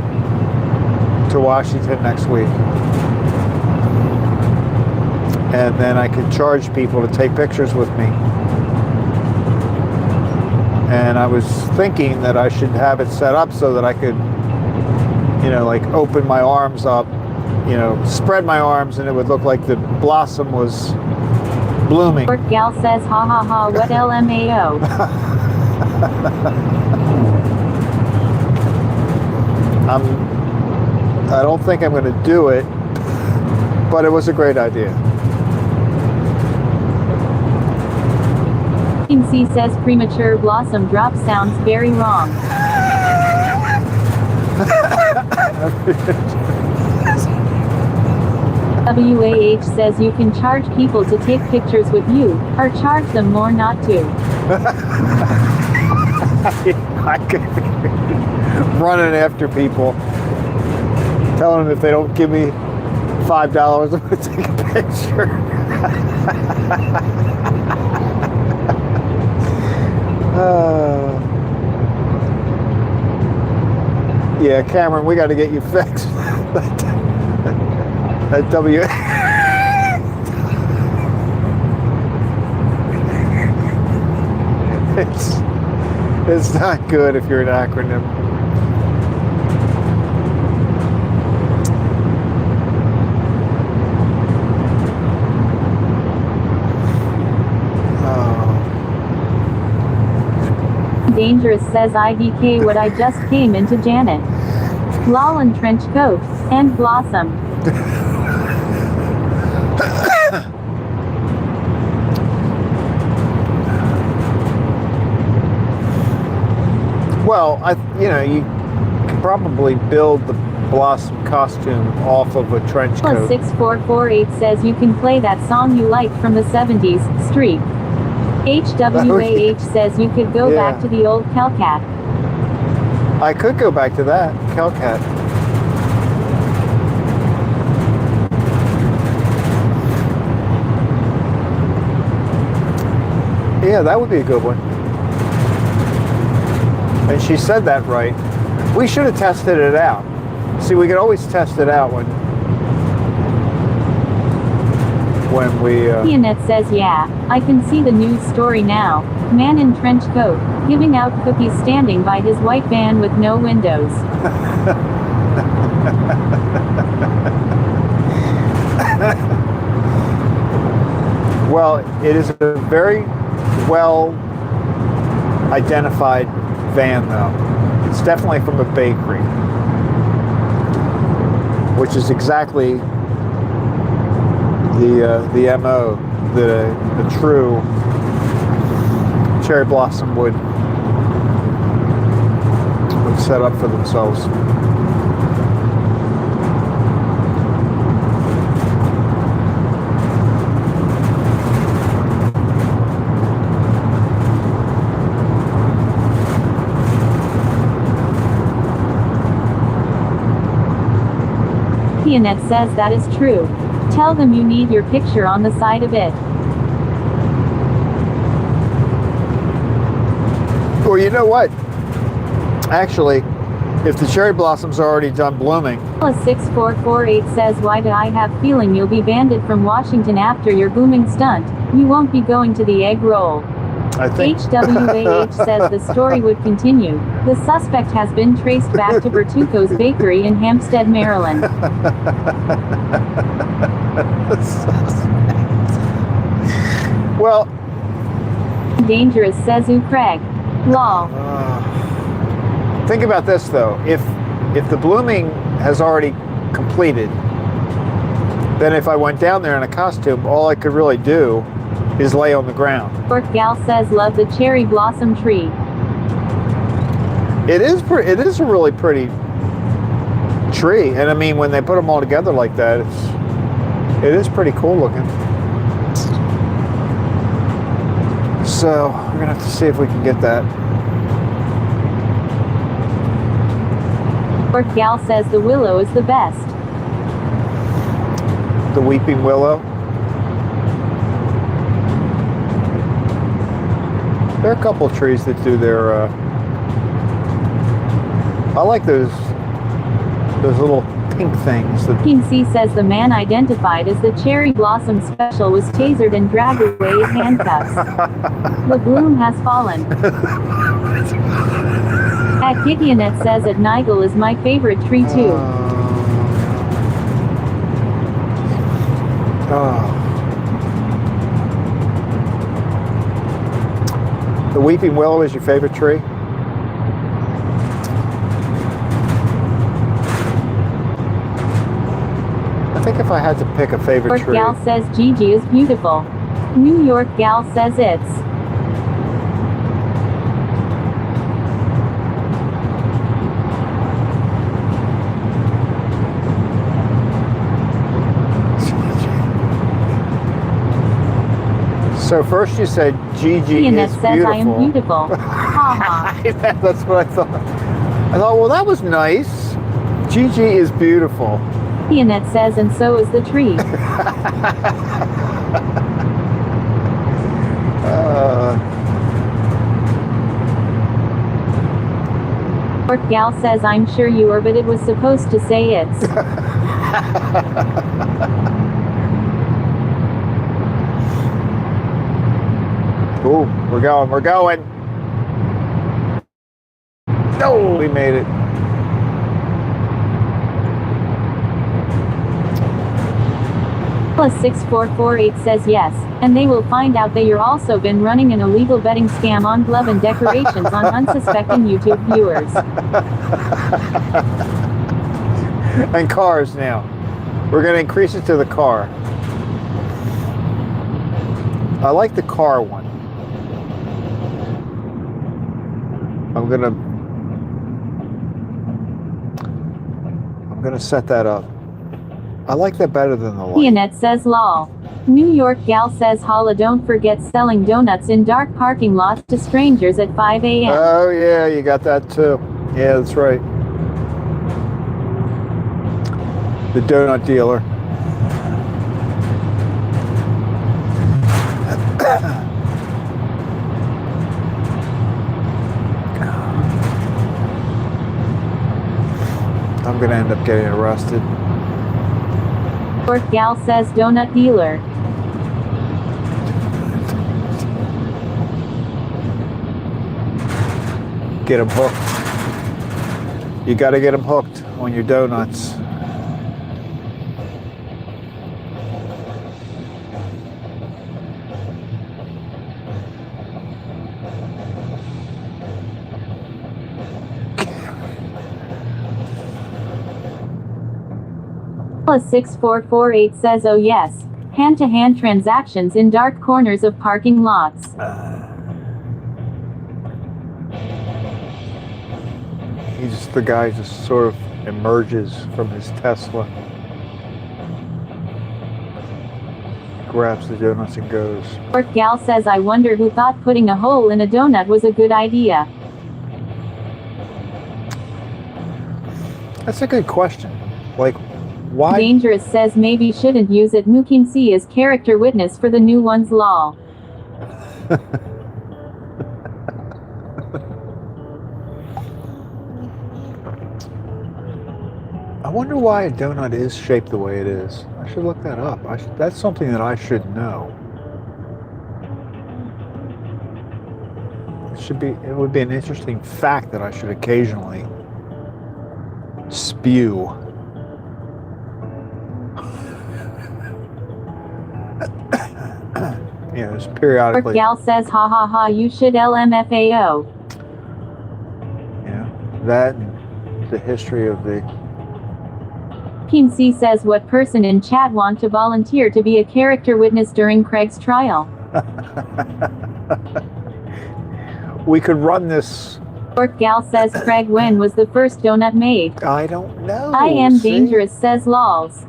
to Washington next week. And then I could charge people to take pictures with me. And I was thinking that I should have it set up so that I could, like open my arms up, spread my arms, and it would look like the blossom was blooming. New York gal says ha ha ha what LMAO. I don't think I'm going to do it, but it was a great idea. King C says premature blossom drop sounds very wrong. WAH says you can charge people to take pictures with you, or charge them more not to. I could be running after people, telling them if they don't give me $5, I'm going to take a picture. Yeah, Cameron, we got to get you fixed. That W. It's not good if you're an acronym. Dangerous says IDK what I just came into Janet. Lol and trench coat, and blossom. Well, you could probably build the blossom costume off of a trench coat. 6448 says you can play that song you liked from the 70s, Streak. HWAH says you could go back to the old Kelcat. I could go back to that, Kelcat. Yeah, that would be a good one. And she said that right. We should have tested it out. See, we could always test it out when we... Pianette says yeah, I can see the news story now. Man in trench coat, giving out cookies standing by his white van with no windows. Well, it is a very well identified van, though. It's definitely from a bakery, which is exactly the MO that a true cherry blossom would set up for themselves. Pianette says that is true. Tell them you need your picture on the side of it. Well, you know what? Actually, if the cherry blossoms are already done blooming. 6448 says why do I have feeling you'll be banded from Washington after your booming stunt? You won't be going to the egg roll. I think HWAH says the story would continue. The suspect has been traced back to Bertuco's Bakery in Hampstead, Maryland. Well, Dangerous says ooh Craig. Lol. Think about this though. If the blooming has already completed, then if I went down there in a costume, all I could really do is lay on the ground. Orc Gal says love the cherry blossom tree. It is a really pretty tree, and I mean when they put them all together like that, it is pretty cool looking. So we're gonna have to see if we can get that. Orc Gal says the willow is the best. The weeping willow. There are a couple of trees that do their. I like those little pink things. King C says the man identified as the Cherry Blossom Special was tasered and dragged away in handcuffs. The bloom has fallen. At Kitty-Annette says at Nigel is my favorite tree too. The weeping willow is your favorite tree? I think if I had to pick a favorite tree. Gal says Gigi is beautiful. New York Gal says it's. So first you said Gigi is says beautiful. I am beautiful. Haha. That's what I thought. I thought, well, that was nice. Gigi is beautiful. Annette says, and so is the tree. Orc Gal says, I'm sure you are, but it was supposed to say it's. Ooh, we're going. No, we made it. Plus 6448 says yes, and they will find out that you're also been running an illegal betting scam on glove and decorations on unsuspecting YouTube viewers. And cars now. We're going to increase it to the car. I like the car one. I'm gonna set that up. I like that better than the light. Annette says lol. New York Gal says holla, don't forget selling donuts in dark parking lots to strangers at 5 a.m. Oh yeah, you got that too. Yeah, that's right. The donut dealer. I'm gonna end up getting arrested. Orc Gal says donut dealer. Get them hooked. You gotta get them hooked on your donuts. Plus 6448 says oh yes, hand-to-hand transactions in dark corners of parking lots. The guy just sort of emerges from his Tesla, grabs the donuts and goes. Orc Gal says I wonder who thought putting a hole in a donut was a good idea. That's a good question. Like, why? Dangerous says maybe shouldn't use it. Mukim C is character witness for the new one's lol. I wonder why a donut is shaped the way it is. I should look that up. That's something that I should know. It would be an interesting fact that I should occasionally spew. Just periodically. Orc Gal says ha ha ha, you should LMFAO. That and the history of the... Kim C says, what person in chat want to volunteer to be a character witness during Craig's trial? We could run this... Orc Gal says, Craig, when was the first donut made? I don't know. I am see? dangerous, says Lols.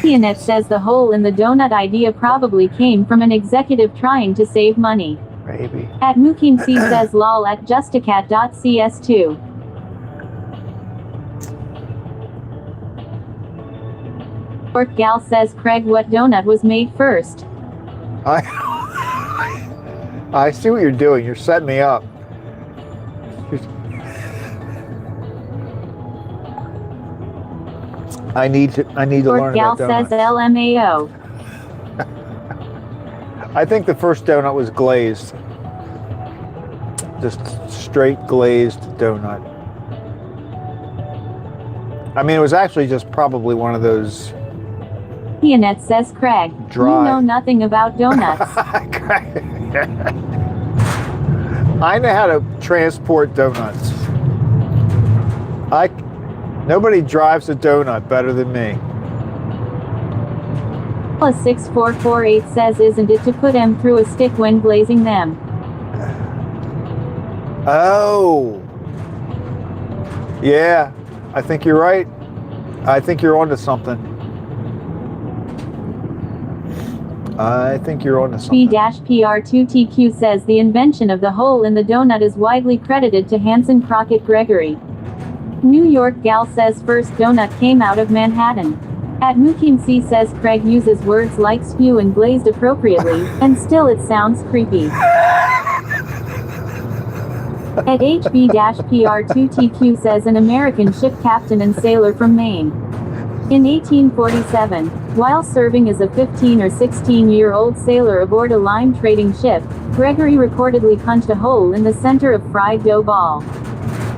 Pianet says the hole in the donut idea probably came from an executive trying to save money. Maybe. At Mukim C says lol at justicat.cs2. Orc Gal says, Craig, what donut was made first? I see what you're doing. You're setting me up. I need to Orc learn Gal about donuts. says LMAO. I think the first donut was glazed. Just straight glazed donut. I mean, it was actually just probably one of those... Pianet says, Craig, Dry. you know nothing about donuts. I know how to transport donuts. Nobody drives a donut better than me. 6448 says, isn't it to put M through a stick when glazing them? Oh. Yeah, I think you're right. I think you're onto something. I think you're onto something. B-PR2TQ says the invention of the hole in the donut is widely credited to Hanson Crockett Gregory. New York Gal says first donut came out of Manhattan. At Mukim C says Craig uses words like spew and glazed appropriately, and still it sounds creepy. At HB-PR2TQ says an American ship captain and sailor from Maine. In 1847, while serving as a 15 or 16-year-old sailor aboard a lime trading ship, Gregory reportedly punched a hole in the center of fried dough ball.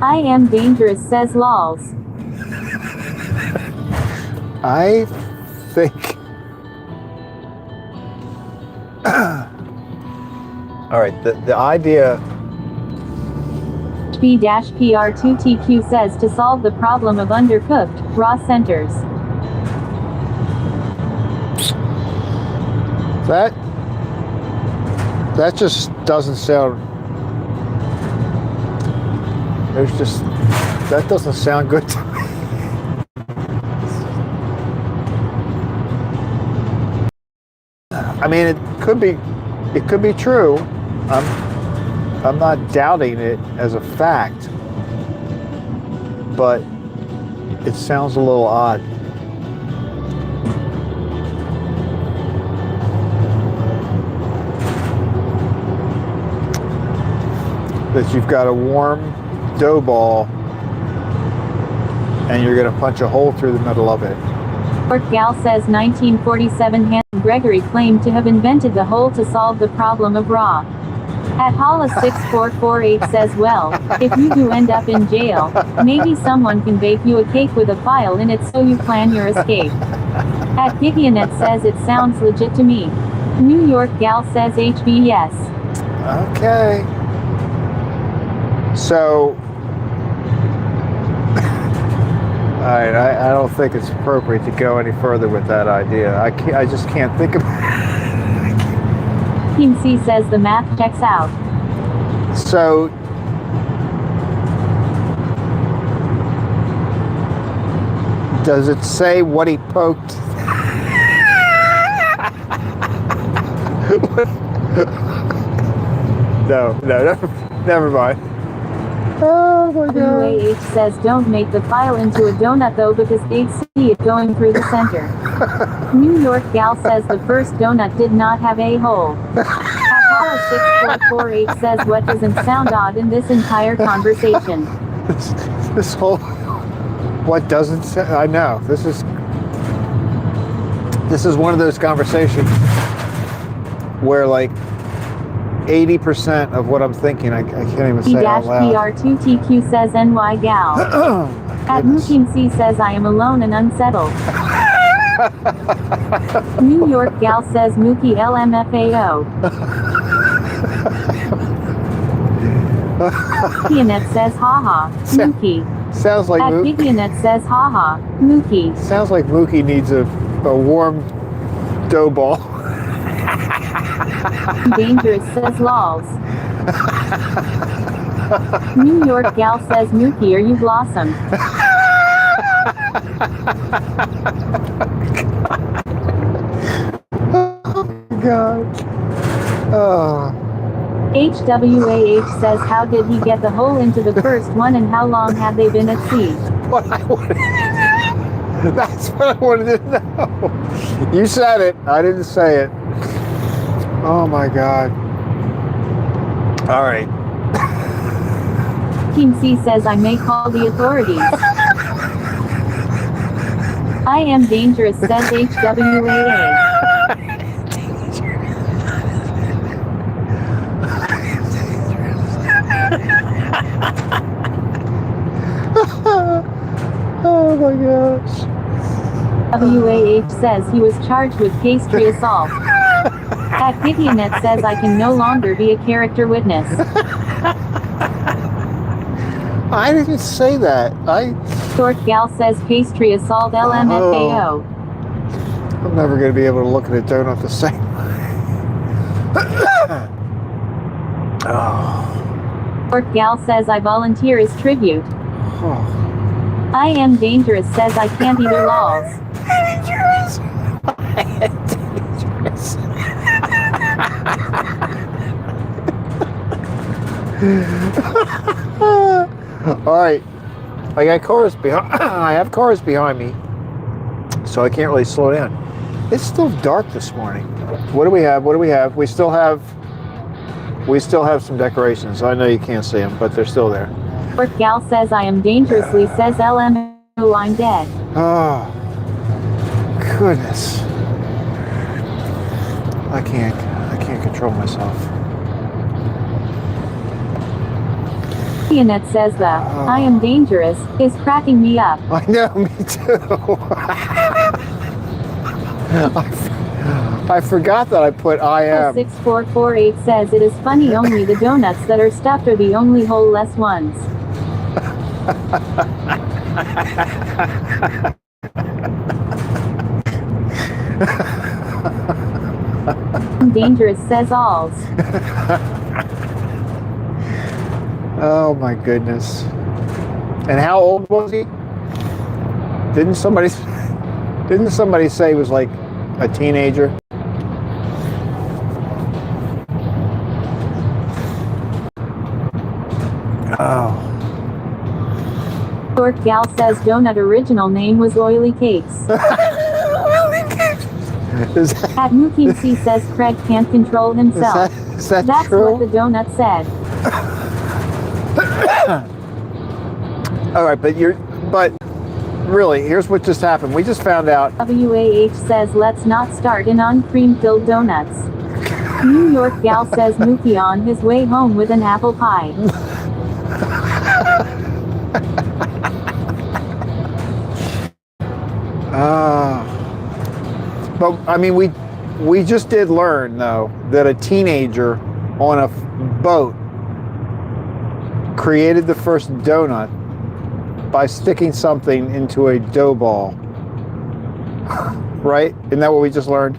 I am dangerous, says Lols. I think... All right, the idea... B-PR2TQ says to solve the problem of undercooked, raw centers. That just doesn't sound... That doesn't sound good to me. I mean, it could be true. I'm not doubting it as a fact, but it sounds a little odd. That you've got a warm dough ball and you're going to punch a hole through the middle of it. Orc Gal says 1947 Hanson Gregory claimed to have invented the hole to solve the problem of raw. At Hollis6448 says, well, if you do end up in jail, maybe someone can bake you a cake with a file in it so you plan your escape. At Gigionet says it sounds legit to me. New York Gal says HB yes. Okay. So, alright, I don't think it's appropriate to go any further with that idea. I just can't think of it. Team C says the math checks out. So, does it say what he poked? No, never mind. Oh my God. WAH says don't make the file into a donut though because they'd see it going through the center. New York Gal says the first donut did not have a hole. Apollo6448 says what doesn't sound odd in this entire conversation. This whole... What doesn't sound... I know. This is one of those conversations where like 80% of what I'm thinking, I can't even say out loud. PR2TQ says NY Gal. At Mukim C says I am alone and unsettled. New York Gal says Mookie LMFAO. Pigionet says haha, Mookie. Sounds like At Pigionet says haha, Mookie. Sounds like Mookie needs a warm dough ball. Dangerous says lols. New York gal says Mookie, are you blossom? God. Oh. HWAH says, how did he get the hole into the first one and how long have they been at sea? That's what I wanted to know. You said it. I didn't say it. Oh my God. All right. Team C says, I may call the authorities. I am dangerous, says HWAA. Oh my gosh. WAH says he was charged with pastry assault. At Pigionet says, I can no longer be a character witness. I didn't say that. Short gal says pastry assault LMFAO. I'm never going to be able to look at a donut the same way. Oh. Short gal says, I volunteer as tribute. Oh. I am dangerous says, I can't either lols. Dangerous. I am dangerous. All right, I got cars behind. I have cars behind me, so I can't really slow down. It's still dark this morning. What do we have? What do we have? We still have some decorations. I know you can't see them, but they're still there. Short gal says, I am dangerously says LMO, I'm dead. Oh, goodness. I can't control myself. Pigionet says the I am dangerous is cracking me up. I know, me too. I forgot that I put I am. 6448 says, it is funny only the donuts that are stuffed are the only hole-less ones. Dangerous says alls. Oh my goodness. And how old was he? Didn't somebody say he was like a teenager? Oh. Short gal says donut original name was Oily Cakes. Oily Cakes. At Mookie C says Craig can't control himself. Is that That's true? what the donut said. All right, but really, here's what just happened. We just found out. WAH says let's not start in on cream-filled donuts. New York gal says Mookie on his way home with an apple pie. But I mean, we just did learn though that a teenager on a boat created the first donut by sticking something into a dough ball. Right? Isn't that what we just learned?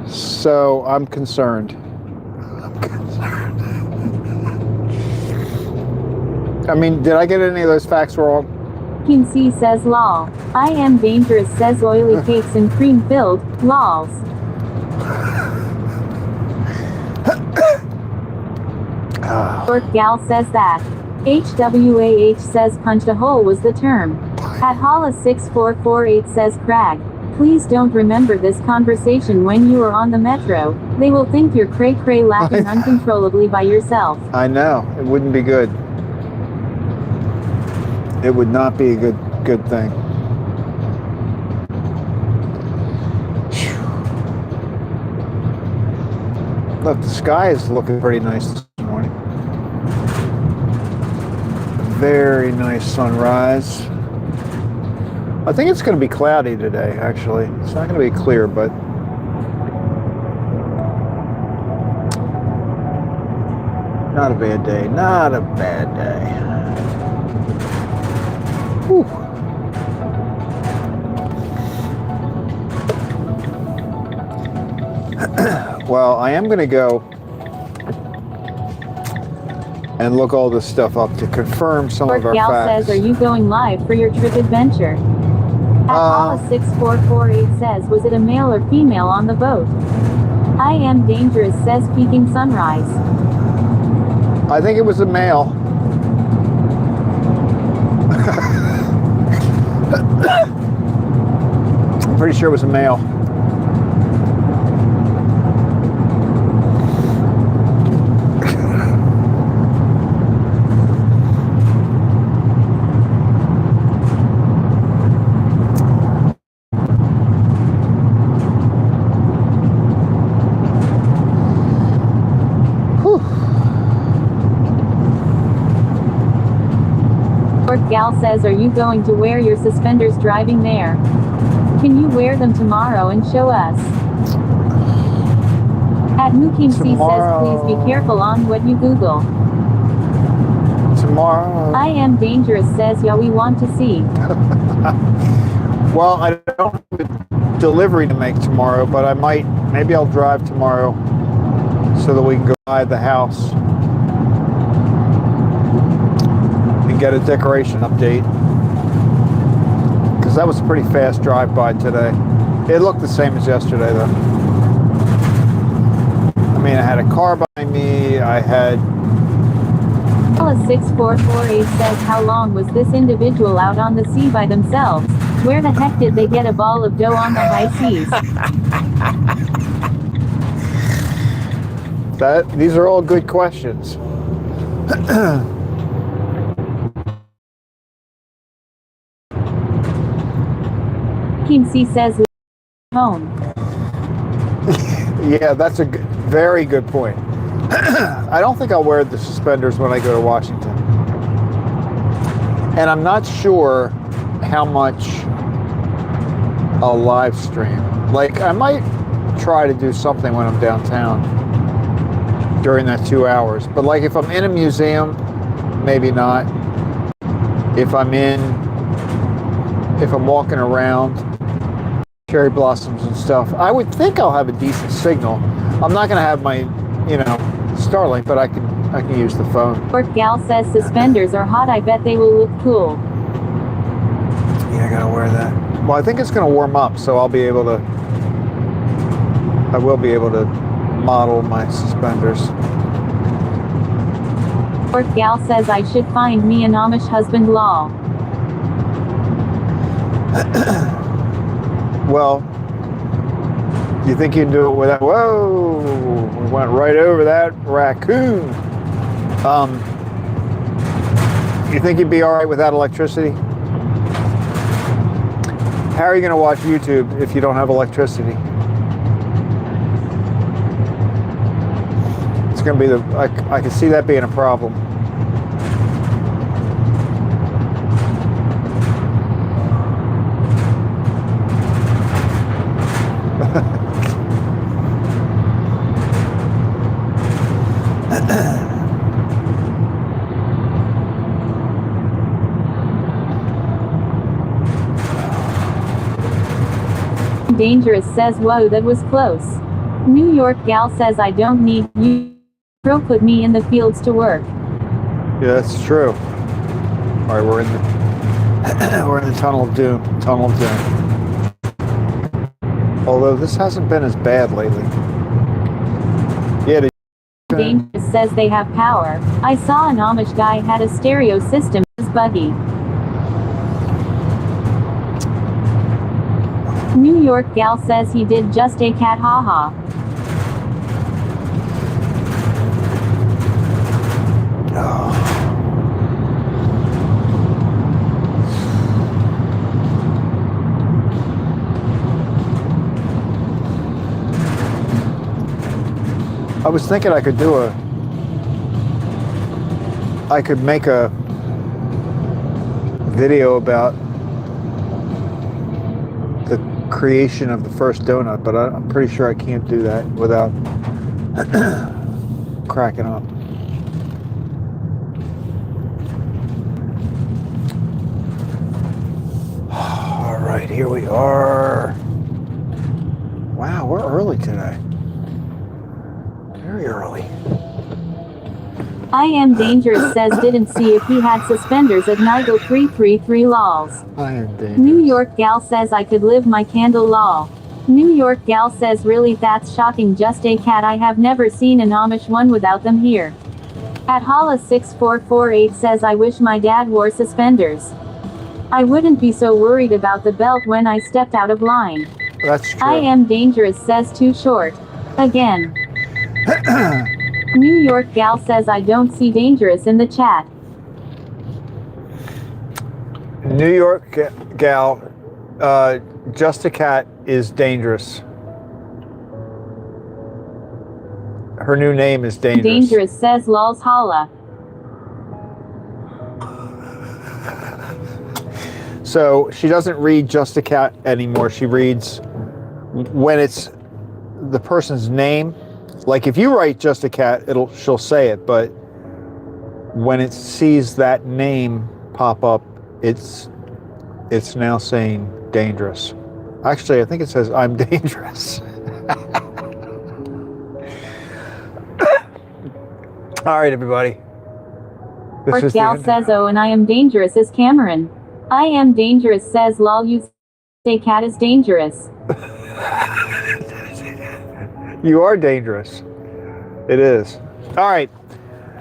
So I'm concerned. I mean, did I get any of those facts wrong? King C says lol. I am dangerous says Oily Cakes and cream-filled, lols. Short gal says that. HWAH says punched a hole was the term. At Holla 6448 says Crag. Please don't remember this conversation when you are on the metro. They will think you're cray-cray laughing uncontrollably by yourself. I know. It wouldn't be good. It would not be a good thing. Look, the sky is looking pretty nice this morning. Very nice sunrise. I think it's going to be cloudy today, actually. It's not going to be clear, but Not a bad day. Not a bad day. Whew. Well, I am going to go and look all this stuff up to confirm some of our Gal facts. says, are you going live for your trip adventure? At Hollis6448 says, was it a male or female on the boat? I am dangerous says peaking sunrise. I think it was a male. I'm pretty sure it was a male. Gal says, are you going to wear your suspenders driving there? Can you wear them tomorrow and show us? At Mukim C says, please be careful on what you Google. Tomorrow. I am dangerous says, yeah, we want to see. Well, I don't have a delivery to make tomorrow, but I might, maybe I'll drive tomorrow so that we can go by the house and get a decoration update. Because that was a pretty fast drive-by today. It looked the same as yesterday, though. I mean, I had a car behind me, I had... 6448 says, how long was this individual out on the sea by themselves? Where the heck did they get a ball of dough on the high seas? These are all good questions. King C says, home. Yeah, that's a very good point. I don't think I'll wear the suspenders when I go to Washington. And I'm not sure how much I'll live stream. Like, I might try to do something when I'm downtown during that 2 hours. But like, if I'm in a museum, maybe not. If I'm walking around, cherry blossoms and stuff, I would think I'll have a decent signal. I'm not going to have my, Starlink, but I can use the phone. Fort Gal says suspenders are hot. I bet they will look cool. Yeah, I gotta wear that. Well, I think it's gonna warm up, so I will be able to model my suspenders. Fort Gal says I should find me an Amish husband law. Well, you think you can do it without? Whoa! We went right over that raccoon. You think you'd be all right without electricity? How are you going to watch YouTube if you don't have electricity? It's going to be I can see that being a problem. Dangerous says, whoa, that was close. New York Gal says, I don't need you. Bro, put me in the fields to work. Yeah, that's true. All right, we're in the tunnel of doom. Tunnel of doom. Although this hasn't been as bad lately. Yeah. Dangerous says they have power. I saw an Amish guy had a stereo system. His buggy. New York Gal says he did just a cat haha. Oh. I was thinking I could make a video about the creation of the first donut, but I'm pretty sure I can't do that without cracking up. here we are. Wow, we're early today. Very early. I am dangerous says didn't see if he had suspenders at Nigel 333 lols. I am dangerous. New York gal says I could live my candle lol. New York gal says really that's shocking, just a cat, I have never seen an Amish one without them here. At Holla6448 says I wish my dad wore suspenders. I wouldn't be so worried about the belt when I stepped out of line. That's true. I am dangerous says too short. Again. New York gal says I don't see dangerous in the chat. New York gal, just a cat is dangerous. Her new name is Dangerous. Dangerous says lols holla. So she doesn't read just a cat anymore. She reads when it's the person's name. Like if you write just a cat, she'll say it, but when it sees that name pop up, it's now saying dangerous. Actually, I think it says I'm dangerous. All right, everybody. Or gal says oh and I am dangerous is Cameron. I am dangerous says lol you say cat is dangerous. You are dangerous. It is. All right.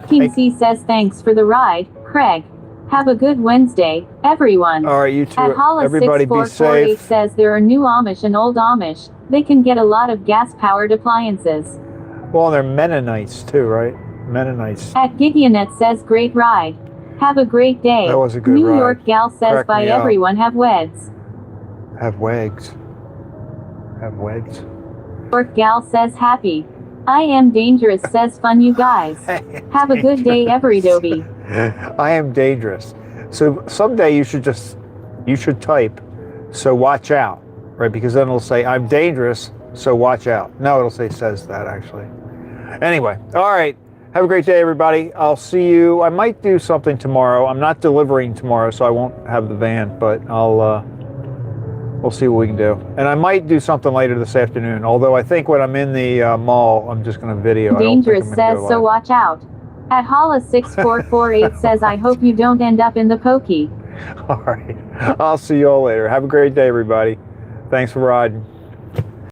King C says thanks for the ride, Craig. Have a good Wednesday, everyone. All right, you too. At Everybody be Holla6448 safe. says there are new Amish and old Amish. They can get a lot of gas-powered appliances. Well, they're Mennonites too, right? Mennonites. At Gigionet says great ride. Have a great day. That was a good New ride. York gal says Crack by me up. everyone have weds. Have wags. Have wags. York gal says happy. I am dangerous says fun you guys. Have a good day everybody. I am dangerous. So someday you should type, so watch out, right? Because then it'll say I'm dangerous, so watch out. No, it'll say says that actually. Anyway, all right. Have a great day, everybody. I'll see you. I might do something tomorrow. I'm not delivering tomorrow, so I won't have the van, but we'll see what we can do. And I might do something later this afternoon, although I think when I'm in the mall, I'm just going to video. Dangerous says so watch out. At Holla6448 says I hope you don't end up in the pokey. All right. I'll see you all later. Have a great day, everybody. Thanks for riding.